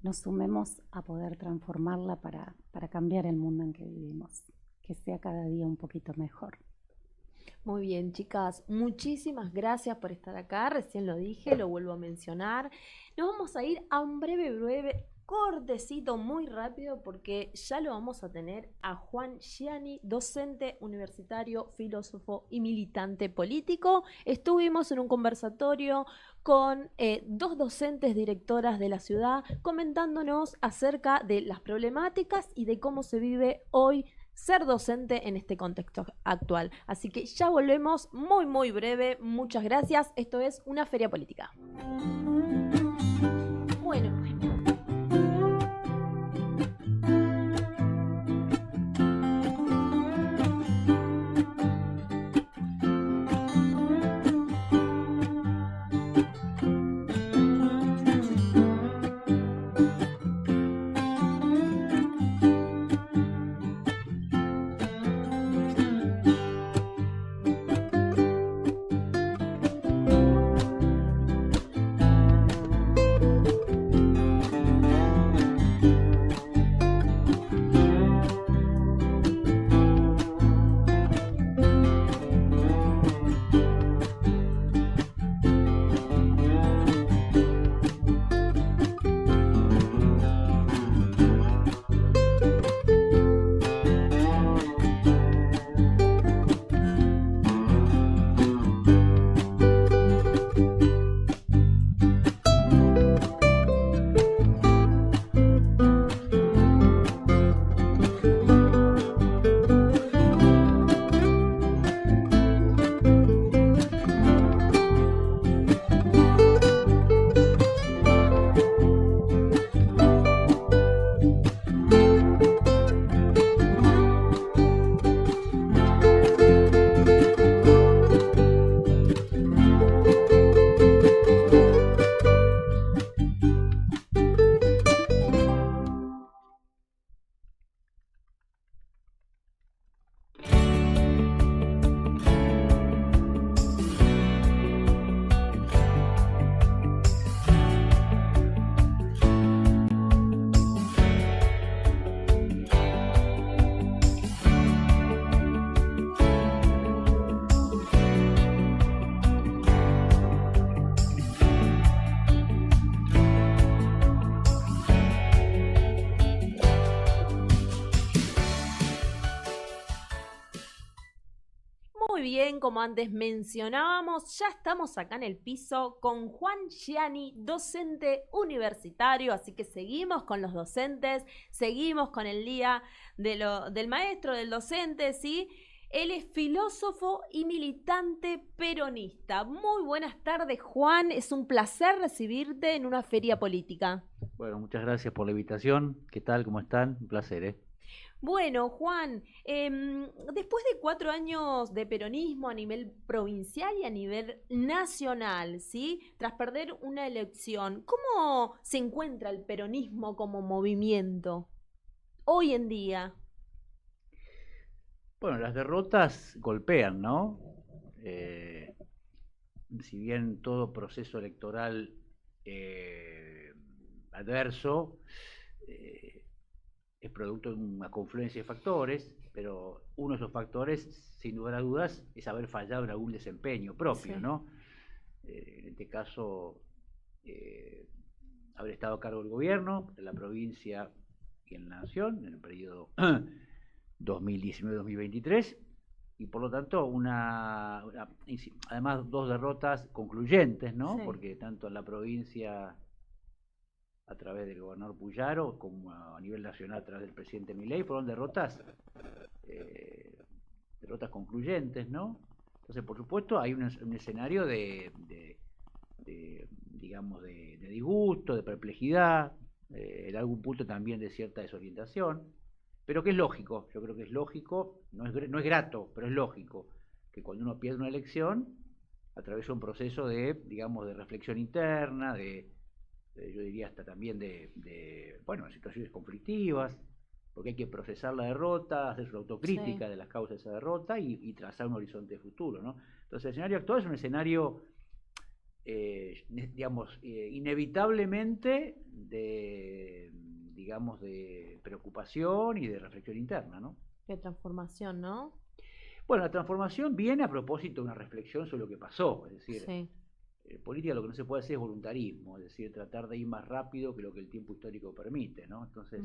nos sumemos a poder transformarla para cambiar el mundo en que vivimos, que sea cada día un poquito mejor. Muy bien, chicas, muchísimas gracias por estar acá. Recién lo dije, lo vuelvo a mencionar. Nos vamos a ir a un breve cortecito muy rápido porque ya lo vamos a tener a Juan Gianni, docente universitario, filósofo y militante político. Estuvimos en un conversatorio con dos docentes directoras de la ciudad comentándonos acerca de las problemáticas y de cómo se vive hoy ser docente en este contexto actual. Así que ya volvemos muy breve. Muchas gracias. Esto es Una Feria Política. Bueno. Muy bien, como antes mencionábamos, ya estamos acá en el piso con Juan Gianni, docente universitario, así que seguimos con los docentes, seguimos con el día del maestro, del docente, ¿sí? Él es filósofo y militante peronista. Muy buenas tardes, Juan, es un placer recibirte en Una Feria Política. Bueno, muchas gracias por la invitación. ¿Qué tal? ¿Cómo están? Un placer, ¿eh? Bueno, Juan, después de 4 años de peronismo a nivel provincial y a nivel nacional, ¿sí? Tras perder una elección, ¿cómo se encuentra el peronismo como movimiento hoy en día? Bueno, las derrotas golpean, ¿no? Si bien todo proceso electoral adverso es producto de una confluencia de factores, pero uno de esos factores, sin lugar a dudas, es haber fallado en algún desempeño propio, Sí. ¿no? En este caso, haber estado a cargo del gobierno, en la provincia y en la nación, en el periodo 2019-2023, y por lo tanto además 2 derrotas concluyentes, ¿no? Sí. Porque tanto en la provincia a través del gobernador Puyaro como a nivel nacional a través del presidente Milei fueron derrotas concluyentes, ¿no? Entonces, por supuesto, hay un escenario digamos, de disgusto, de perplejidad, en algún punto también de cierta desorientación, pero que es lógico. Yo creo que es lógico, no es grato, pero es lógico que cuando uno pierde una elección atraviesa un proceso de, digamos, de reflexión interna, yo diría hasta también bueno, situaciones conflictivas, porque hay que procesar la derrota, hacer su autocrítica de las causas de esa derrota y trazar un horizonte de futuro, ¿no? Entonces el escenario actual es un escenario, digamos, inevitablemente digamos, de preocupación y de reflexión interna, ¿no? De transformación, ¿no? Bueno, la transformación viene a propósito de una reflexión sobre lo que pasó, es decir, política lo que no se puede hacer es voluntarismo, es decir, tratar de ir más rápido que lo que el tiempo histórico permite, ¿no? Entonces,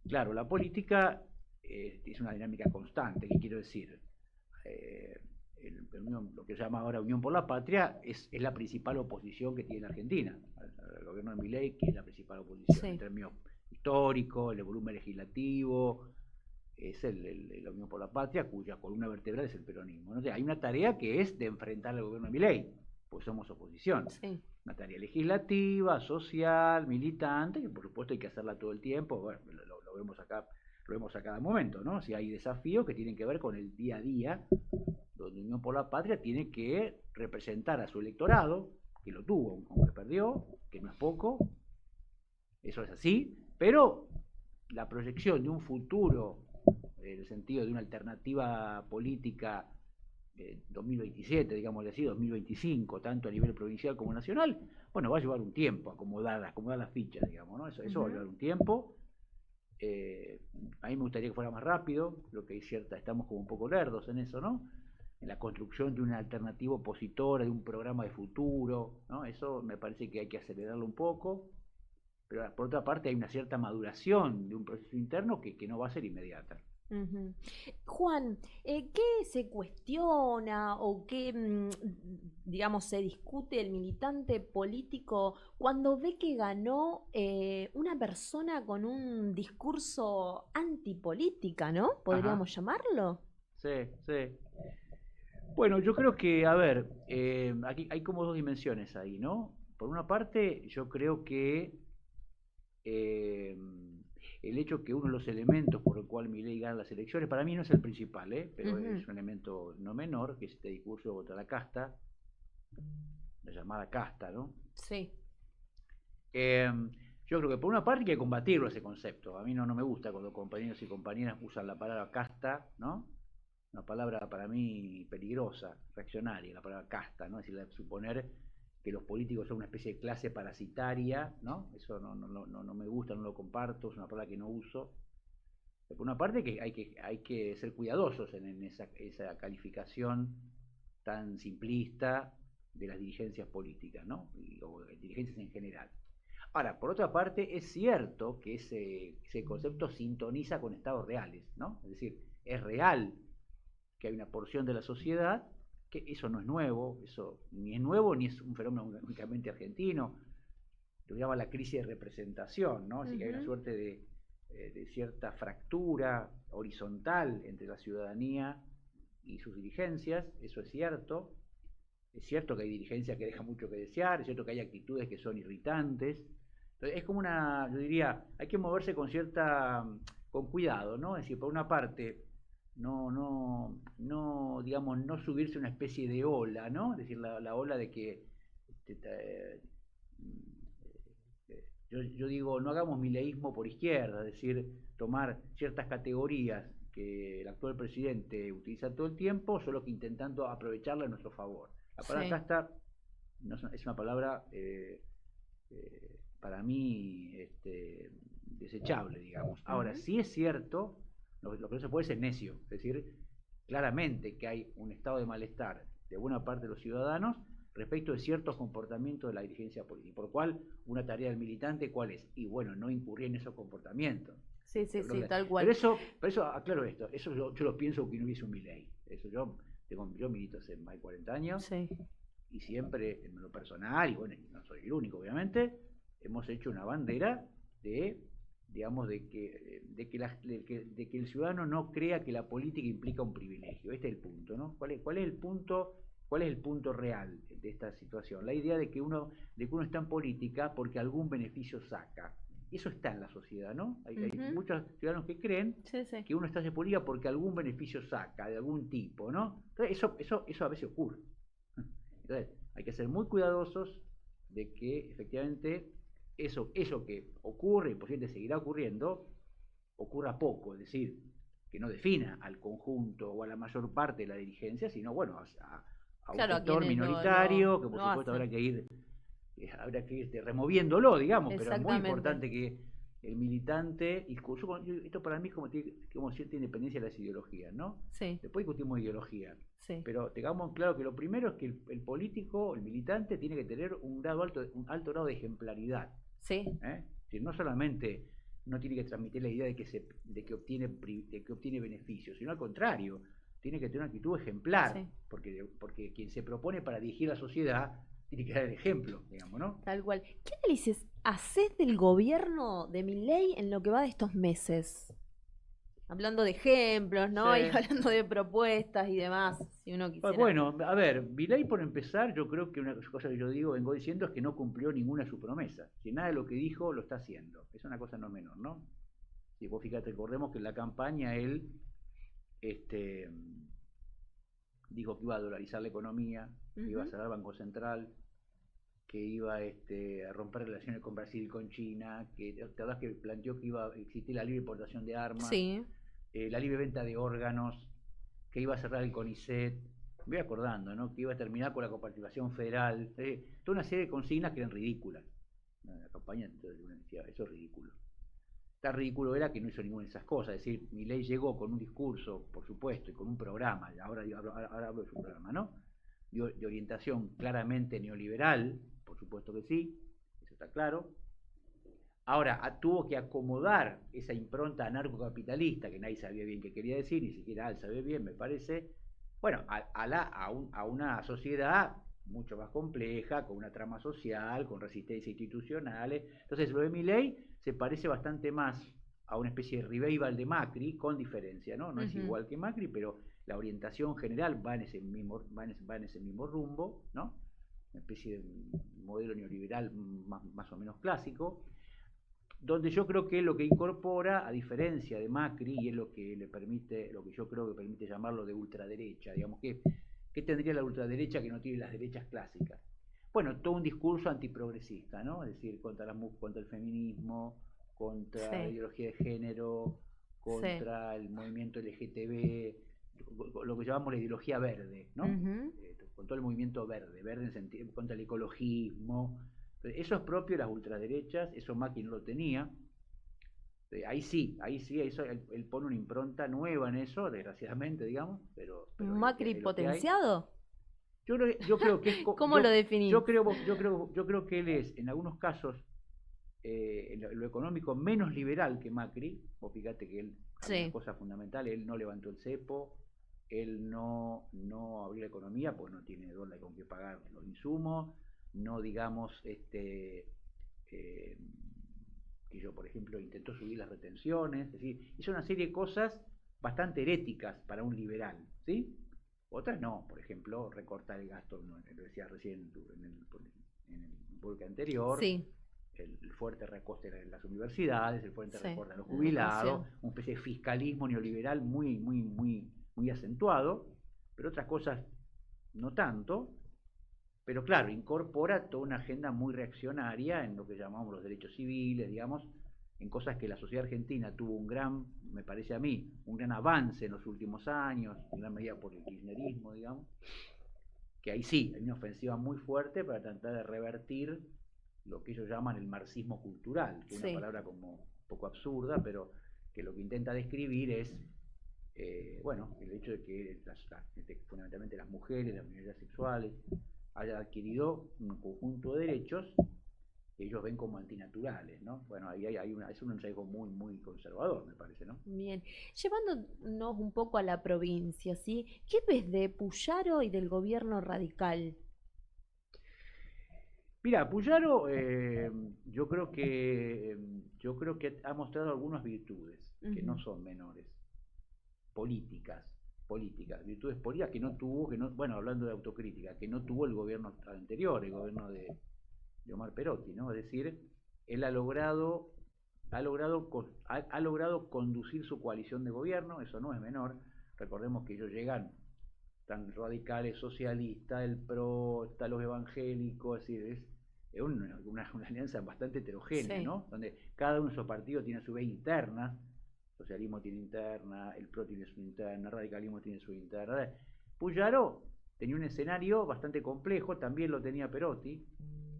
claro, la política es una dinámica constante, ¿qué quiero decir? Lo que se llama ahora Unión por la Patria es la principal oposición que tiene la Argentina, al gobierno de Milei, que es la principal oposición en términos históricos, el volumen legislativo, es la Unión por la Patria, cuya columna vertebral es el peronismo, ¿no? O sea, hay una tarea que es de enfrentar al gobierno de Milei, pues somos oposición. Una tarea legislativa, social, militante, que por supuesto hay que hacerla todo el tiempo. Bueno, lo vemos acá, lo vemos a cada momento, ¿no? O sea, hay desafíos que tienen que ver con el día a día, donde Unión por la Patria tiene que representar a su electorado, que lo tuvo, aunque perdió, que no es poco, eso es así, pero la proyección de un futuro, en el sentido de una alternativa política 2027, digámosle así, 2025, tanto a nivel provincial como nacional, bueno, va a llevar un tiempo acomodar las fichas, digamos, ¿no? Eso va a llevar un tiempo. A mí me gustaría que fuera más rápido, lo que es cierta, estamos como un poco lerdos en eso, ¿no? En la construcción de una alternativa opositora, de un programa de futuro, ¿no? Eso me parece que hay que acelerarlo un poco, pero por otra parte hay una cierta maduración de un proceso interno que no va a ser inmediata. Juan, ¿qué se cuestiona o qué, digamos, se discute el militante político cuando ve que ganó una persona con un discurso antipolítica, ¿no? ¿Podríamos llamarlo? Sí. Bueno, yo creo que, a ver, aquí hay como dos dimensiones ahí, ¿no? Por una parte, yo creo que el hecho que uno de los elementos por el cual Milei gana las elecciones, para mí no es el principal, pero es un elemento no menor, que es este discurso contra la casta, la llamada casta, ¿no? Sí. Yo creo que por una parte hay que combatirlo ese concepto. A mí no me gusta cuando compañeros y compañeras usan la palabra casta, ¿no? Una palabra para mí peligrosa, reaccionaria, la palabra casta, ¿no? Es decir, suponer que los políticos son una especie de clase parasitaria, ¿no? Eso no me gusta, no lo comparto, es una palabra que no uso. Por una parte que hay que ser cuidadosos en esa calificación tan simplista de las dirigencias políticas, ¿no? O de dirigencias en general. Ahora, por otra parte, es cierto que ese concepto sintoniza con estados reales, ¿no? Es decir, es real que hay una porción de la sociedad que eso no es nuevo, eso ni es nuevo ni es un fenómeno únicamente argentino, lo llama la crisis de representación, ¿no? Así que hay una suerte de cierta fractura horizontal entre la ciudadanía y sus dirigencias, eso es cierto que hay dirigencias que dejan mucho que desear, es cierto que hay actitudes que son irritantes, entonces es como yo diría, hay que moverse con cuidado, ¿no? Es decir, por una parte, digamos, no subirse a una especie de ola, ¿no? Es decir, la ola de que yo digo, no hagamos mileísmo por izquierda, es decir, tomar ciertas categorías que el actual presidente utiliza todo el tiempo, solo que intentando aprovecharla a nuestro favor. La palabra casta es una palabra para mí desechable, digamos. Ahora, sí es cierto, lo que no se puede es necio, es decir, claramente que hay un estado de malestar de buena parte de los ciudadanos respecto de ciertos comportamientos de la dirigencia política, por lo cual una tarea del militante, ¿cuál es? Y bueno, no incurrir en esos comportamientos. Sí, tal cual. Pero eso aclaro esto, eso yo lo pienso que no hubiese un Milei, eso yo milito hace más de 40 años, y siempre en lo personal, y bueno, no soy el único obviamente, hemos hecho una bandera de digamos, de que el ciudadano no crea que la política implica un privilegio. Este es el punto, ¿no? ¿Cuál es el punto? ¿Cuál es el punto real de esta situación? La idea de que uno está en política porque algún beneficio saca. Eso está en la sociedad, ¿no? Hay muchos ciudadanos que creen que uno está en política porque algún beneficio saca, de algún tipo, ¿no? Entonces, eso a veces ocurre. Entonces, hay que ser muy cuidadosos de que efectivamente eso que ocurre y posiblemente seguirá ocurriendo, ocurra poco, es decir, que no defina al conjunto o a la mayor parte de la dirigencia, sino, bueno, a un sector minoritario, que por supuesto habrá que ir removiéndolo, digamos, pero es muy importante que el militante, esto para mí es como cierta independencia de las ideologías, ¿no? Sí. Después discutimos ideología, Sí. pero tengamos claro que lo primero es que el político, el militante, tiene que tener un alto grado de ejemplaridad. Sí. Es decir, no solamente no tiene que transmitir la idea de que obtiene beneficios, sino al contrario, tiene que tener una actitud ejemplar, porque quien se propone para dirigir la sociedad tiene que dar el ejemplo, digamos, ¿no? Tal cual. ¿Qué análisis haces del gobierno de Milei en lo que va de estos meses? Hablando de ejemplos, ¿no? Sí. Y hablando de propuestas y demás, si uno quisiera. Bueno, a ver, Milei, por empezar, yo creo que una cosa que yo vengo diciendo es que no cumplió ninguna de sus promesas. Que nada de lo que dijo lo está haciendo. Es una cosa no menor, ¿no? Si vos fíjate, recordemos que en la campaña él dijo que iba a dolarizar la economía, que iba a cerrar el Banco Central, que iba a romper relaciones con Brasil y con China, que te acordás que planteó que iba a existir la libre importación de armas, la libre venta de órganos, que iba a cerrar el CONICET, me voy acordando, ¿no? Que iba a terminar con la coparticipación federal, toda una serie de consignas que eran ridículas. La campaña, entonces uno decía, eso es ridículo. Tan ridículo era que no hizo ninguna de esas cosas, es decir, Milei llegó con un discurso, por supuesto, y con un programa, ahora hablo de su programa, ¿no? De orientación claramente neoliberal, por supuesto que sí, eso está claro. Ahora, tuvo que acomodar esa impronta anarcocapitalista, que nadie sabía bien qué quería decir, ni siquiera él sabía bien, me parece, bueno, a una sociedad mucho más compleja, con una trama social, con resistencias institucionales. Entonces, lo de Milei se parece bastante más a una especie de revival de Macri, con diferencia, ¿no? No es igual que Macri, pero la orientación general va en ese mismo rumbo, ¿no? Una especie de modelo neoliberal más o menos clásico, donde yo creo que lo que incorpora, a diferencia de Macri, y es lo que yo creo que permite llamarlo de ultraderecha, digamos, ¿qué tendría la ultraderecha que no tiene las derechas clásicas? Bueno, todo un discurso antiprogresista, ¿no? Es decir, contra el feminismo, contra la ideología de género, contra el movimiento LGTB, lo que llamamos la ideología verde, ¿no? Con todo el movimiento verde en sentido, contra el ecologismo. Eso es propio de las ultraderechas, eso Macri no lo tenía. Ahí sí, él pone una impronta nueva en eso, desgraciadamente, digamos. Pero ¿Macri potenciado? Yo creo que es... ¿Cómo lo definís? Yo creo que él es, en algunos casos, en lo económico, menos liberal que Macri. Vos fíjate que él, una cosa fundamental, él no levantó el cepo, él no abrió la economía, pues no tiene dólar con qué pagar los insumos, no digamos, que yo, por ejemplo, intentó subir las retenciones, es decir, hizo una serie de cosas bastante heréticas para un liberal, ¿sí? Otras no, por ejemplo, recortar el gasto, lo decía recién en el bloque anterior, el fuerte recorte de las universidades, el fuerte recorte de los jubilados, una especie de fiscalismo neoliberal muy acentuado, pero otras cosas no tanto. Pero claro, incorpora toda una agenda muy reaccionaria en lo que llamamos los derechos civiles, digamos, en cosas que la sociedad argentina tuvo me parece a mí, un gran avance en los últimos años, en gran medida por el kirchnerismo, digamos, que ahí sí, hay una ofensiva muy fuerte para tratar de revertir lo que ellos llaman el marxismo cultural, que es una palabra como un poco absurda, pero que lo que intenta describir es, bueno, el hecho de que fundamentalmente las mujeres, las minorías sexuales, haya adquirido un conjunto de derechos que ellos ven como antinaturales, ¿no? Bueno, ahí es un sesgo muy conservador, me parece, ¿no? Bien. Llevándonos un poco a la provincia, ¿sí? ¿Qué ves de Puyaro y del gobierno radical? Mira, Puyaro, yo creo que ha mostrado algunas virtudes que no son menores, políticas, virtudes políticas que no tuvo, bueno, hablando de autocrítica, que no tuvo el gobierno anterior, el gobierno de Omar Perotti, ¿no? Es decir, él ha logrado conducir su coalición de gobierno, eso no es menor. Recordemos que ellos llegan tan radicales, socialistas, el PRO, está los evangélicos, es decir, es una alianza bastante heterogénea, Sí. ¿no? Donde cada uno de esos partidos tiene su vez interna, socialismo tiene interna, el PRO tiene su interna, el radicalismo tiene su interna. Puyaro tenía un escenario bastante complejo, también lo tenía Perotti,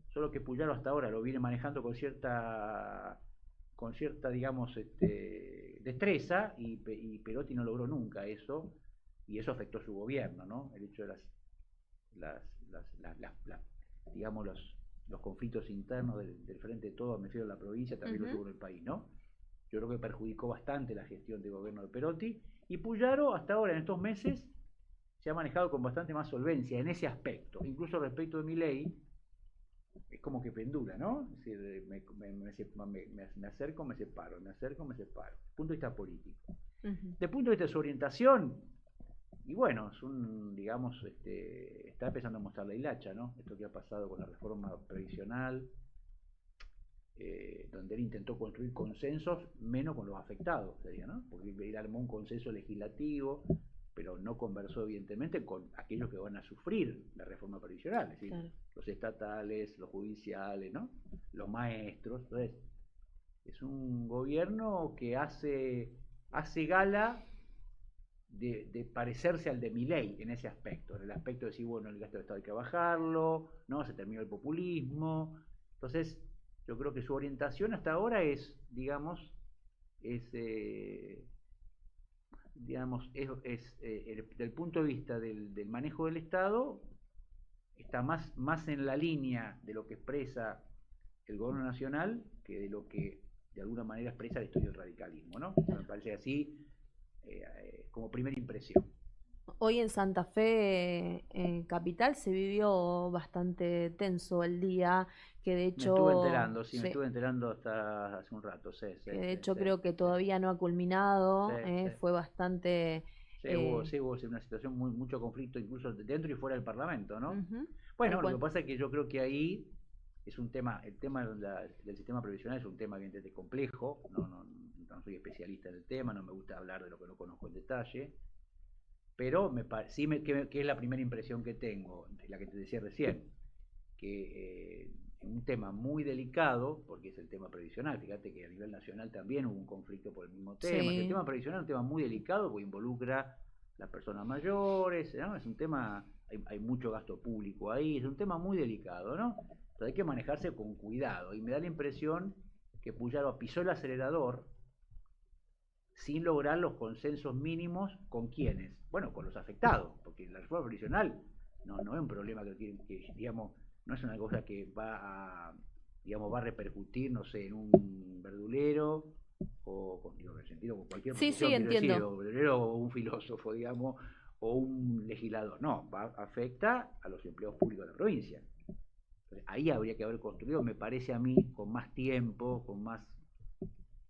solo que Puyaro hasta ahora lo viene manejando con cierta digamos, destreza, y Perotti no logró nunca eso, y eso afectó su gobierno, ¿no? El hecho de digamos, los conflictos internos del Frente de Todos, me refiero a la provincia, también lo tuvo en el país, ¿no? Yo creo que perjudicó bastante la gestión de gobierno de Perotti, y Puyaro hasta ahora, en estos meses, se ha manejado con bastante más solvencia en ese aspecto, incluso respecto de Milei. Es como que pendula, ¿no? Es decir, me acerco, me separo, me acerco, me separo. Desde el punto de vista político. Desde el punto de vista de su orientación, y bueno, es digamos, está empezando a mostrar la hilacha, ¿no? Esto que ha pasado con la reforma previsional, donde él intentó construir consensos menos con los afectados, sería, ¿no? Porque él armó un consenso legislativo, pero no conversó evidentemente con aquellos que van a sufrir la reforma previsional, es decir, claro, los estatales, los judiciales, ¿no? Los maestros. Entonces, es un gobierno que hace gala de parecerse al de Milei en ese aspecto, en el aspecto de decir, bueno, el gasto de Estado hay que bajarlo, ¿no? Se terminó el populismo. Entonces, yo creo que su orientación hasta ahora es, digamos, desde el punto de vista del manejo del Estado, está más en la línea de lo que expresa el gobierno nacional que de lo que de alguna manera expresa el estudio del radicalismo, ¿no? Me parece así, como primera impresión. Hoy en Santa Fe, en Capital, se vivió bastante tenso el día, que de hecho... Me estuve enterando, sí, me sí, estuve enterando hasta hace un rato, sí, que de hecho sí, creo que todavía no ha culminado, sí. fue bastante... Sí, hubo una situación, mucho conflicto, incluso dentro y fuera del Parlamento, ¿no? Ujú, Bueno, tal lo cual. que pasa es que yo creo que ahí es un tema, el tema del sistema previsional es un tema evidentemente complejo, no soy especialista en el tema, no me gusta hablar de lo que no conozco en detalle, pero que es la primera impresión que tengo, la que te decía recién, que un tema muy delicado, porque es el tema previsional, fíjate que a nivel nacional también hubo un conflicto por el mismo tema, Sí. el tema previsional es un tema muy delicado porque involucra las personas mayores, ¿no? Es un tema, hay mucho gasto público ahí, es un tema muy delicado, ¿no? Entonces hay que manejarse con cuidado, y me da la impresión que Puyaro pisó el acelerador sin lograr los consensos mínimos. ¿Con quiénes? Bueno, con los afectados, porque la reforma previsional no es un problema que digamos, no es una cosa que va a repercutir, no sé, en un verdulero, o digo, en el sentido, con cualquier Sí, profesión, sí, quiero decir, entiendo. o verdulero o un filósofo, digamos, o un legislador. No, afecta a los empleados públicos de la provincia. Entonces, ahí habría que haber construido, me parece a mí, con más tiempo, con más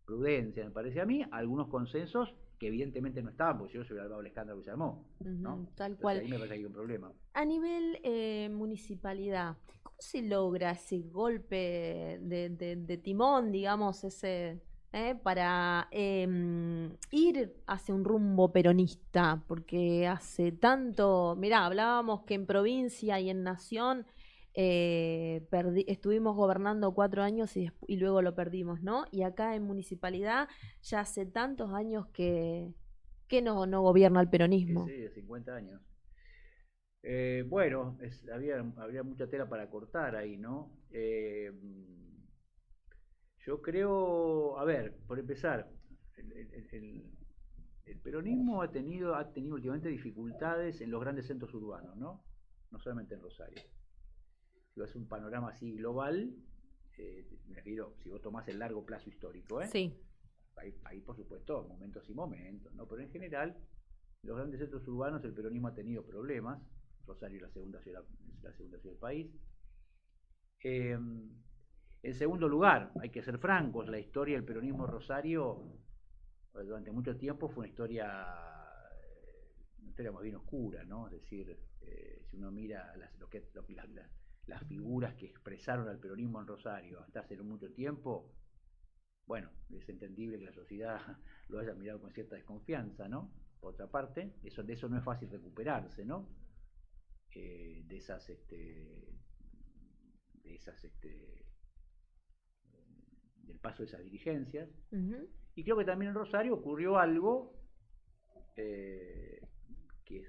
prudencia, me parece a mí, algunos consensos que evidentemente no estaban, porque si no se hubiera dado el escándalo que se armó, ¿no? Tal Entonces cual. ahí me parece que hay un problema. A nivel municipalidad, ¿cómo se logra ese golpe de timón, digamos, para ir hacia un rumbo peronista? Porque hace tanto, mirá, hablábamos que en provincia y en nación estuvimos gobernando 4 años y luego lo perdimos, ¿no? Y acá en municipalidad ya hace tantos años que no gobierna el peronismo. Sí, de 50 años. Bueno, habría mucha tela para cortar ahí, ¿no? Yo creo, a ver, por empezar, el peronismo ha tenido últimamente dificultades en los grandes centros urbanos, ¿no? No solamente en Rosario. Si vas a un panorama así global, me refiero, si vos tomás el largo plazo histórico, Sí. Hay por supuesto momentos y momentos, ¿no? Pero en general, en los grandes centros urbanos el peronismo ha tenido problemas. Rosario es la segunda ciudad del país. En segundo lugar, hay que ser francos, la historia del peronismo Rosario durante mucho tiempo fue una historia más bien oscura, ¿no? Es decir, si uno mira las figuras que expresaron al peronismo en Rosario hasta hace mucho tiempo, bueno, es entendible que la sociedad lo haya mirado con cierta desconfianza, ¿no? Por otra parte, de eso no es fácil recuperarse, ¿no? Del paso de esas dirigencias. Y creo que también en Rosario ocurrió algo que es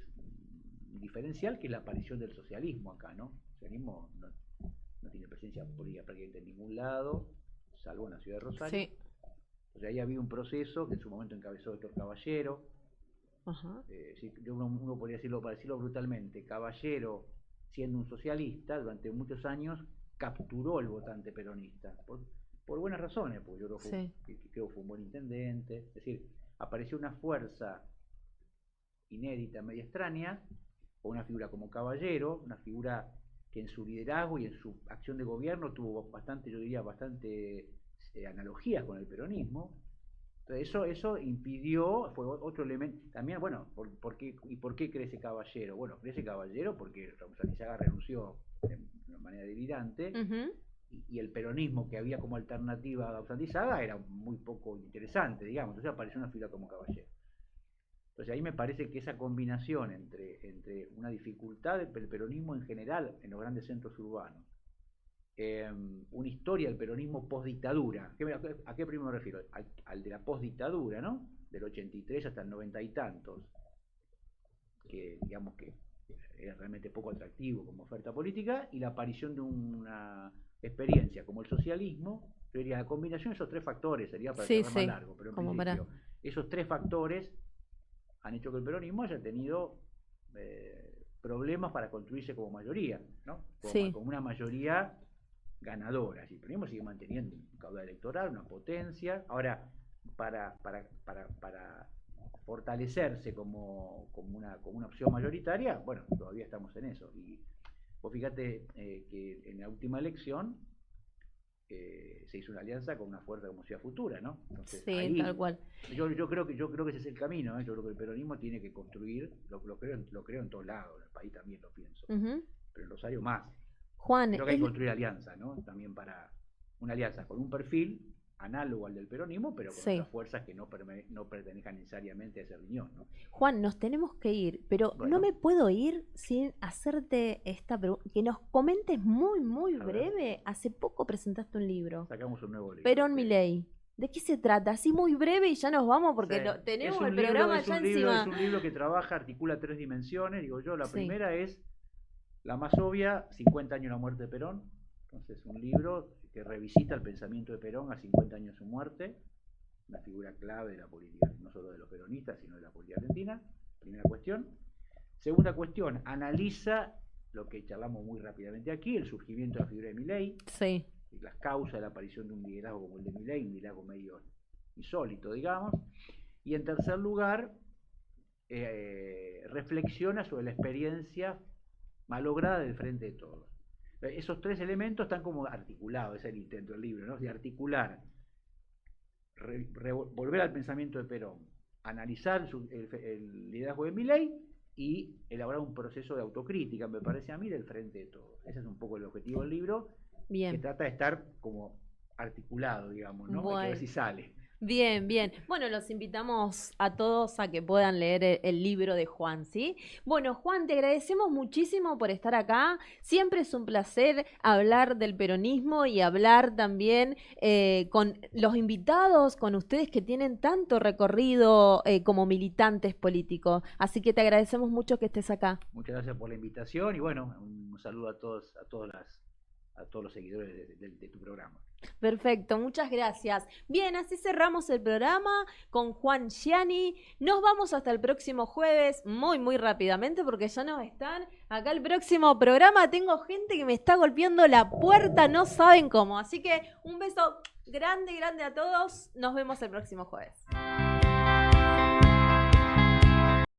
diferencial, que es la aparición del socialismo acá, ¿no? El socialismo no tiene presencia política prácticamente en ningún lado, salvo en la ciudad de Rosario. Sí. O sea, ahí había un proceso que en su momento encabezó Héctor Caballero. Uno podría decirlo, para decirlo brutalmente, Caballero, siendo un socialista, durante muchos años capturó el votante peronista, por buenas razones, porque yo creo que fue un buen intendente. Es decir, apareció una fuerza inédita, media extraña, o una figura como Caballero, una figura que en su liderazgo y en su acción de gobierno tuvo bastante, yo diría, bastante analogías con el peronismo. Entonces eso impidió, fue otro elemento. También, bueno, ¿por qué crece Caballero? Bueno, crece Caballero porque Raúl Santiago renunció de una manera delirante, y el peronismo que había como alternativa a Raúl Santiago era muy poco interesante, digamos. Entonces apareció una figura como Caballero. Entonces ahí me parece que esa combinación entre una dificultad del peronismo en general en los grandes centros urbanos, una historia del peronismo postdictadura, ¿a qué primero me refiero? Al de la postdictadura, ¿no? Del 83 hasta el 90 y tantos, que digamos que era realmente poco atractivo como oferta política, y la aparición de una experiencia como el socialismo. Yo diría, la combinación de esos tres factores, sería para ser más largo, pero en principio, esos tres factores han hecho que el peronismo haya tenido problemas para construirse como mayoría, ¿no? Como una mayoría ganadora. El peronismo sigue manteniendo un caudal electoral, una potencia. Ahora, para fortalecerse como una opción mayoritaria, bueno, todavía estamos en eso. Y vos fíjate que en la última elección se hizo una alianza con una fuerza como Ciudad Futura, ¿no? Entonces, ahí, tal cual. Yo creo que ese es el camino, ¿eh? Yo creo que el peronismo tiene que construir, lo creo en todos lados, en el país también lo pienso, pero en Rosario más. Juan, creo que hay que construir alianza, ¿no? También para una alianza con un perfil análogo al del peronismo, pero con otras fuerzas que no pertenezcan necesariamente a ese riñón, ¿no? Juan, nos tenemos que ir, pero no me puedo ir sin hacerte esta pregunta, que nos comentes muy breve. Hace poco presentaste un libro. Sacamos un nuevo libro. Perón Milei. ¿De qué se trata? Así muy breve y ya nos vamos porque tenemos el programa ya encima. Es un libro que trabaja, articula 3 dimensiones, digo yo. La primera es la más obvia, 50 años de la muerte de Perón. Entonces, un libro que revisita el pensamiento de Perón a 50 años de su muerte, una figura clave de la política, no solo de los peronistas, sino de la política argentina. Primera cuestión. Segunda cuestión, analiza lo que charlamos muy rápidamente aquí, el surgimiento de la figura de Milei, las causas de la aparición de un liderazgo como el de Milei, un liderazgo medio insólito, digamos. Y en tercer lugar, reflexiona sobre la experiencia malograda del Frente de Todos. Esos 3 elementos están como articulados, es el intento del libro, ¿no? De articular, volver al pensamiento de Perón, analizar el liderazgo de Milei y elaborar un proceso de autocrítica, me parece a mí, del Frente de Todos. Ese es un poco el objetivo del libro, que trata de estar como articulado, digamos, ¿no? Hay que ver si sale. Bien. Bueno, los invitamos a todos a que puedan leer el libro de Juan, ¿sí? Bueno, Juan, te agradecemos muchísimo por estar acá. Siempre es un placer hablar del peronismo y hablar también con los invitados, con ustedes que tienen tanto recorrido como militantes políticos. Así que te agradecemos mucho que estés acá. Muchas gracias por la invitación y bueno, un saludo a todos los seguidores de tu programa. Perfecto, muchas gracias. Bien, así cerramos el programa con Juan Gianni. Nos vamos hasta el próximo jueves, muy rápidamente, porque ya no están acá el próximo programa. Tengo gente que me está golpeando la puerta, no saben cómo. Así que un beso grande a todos. Nos vemos el próximo jueves.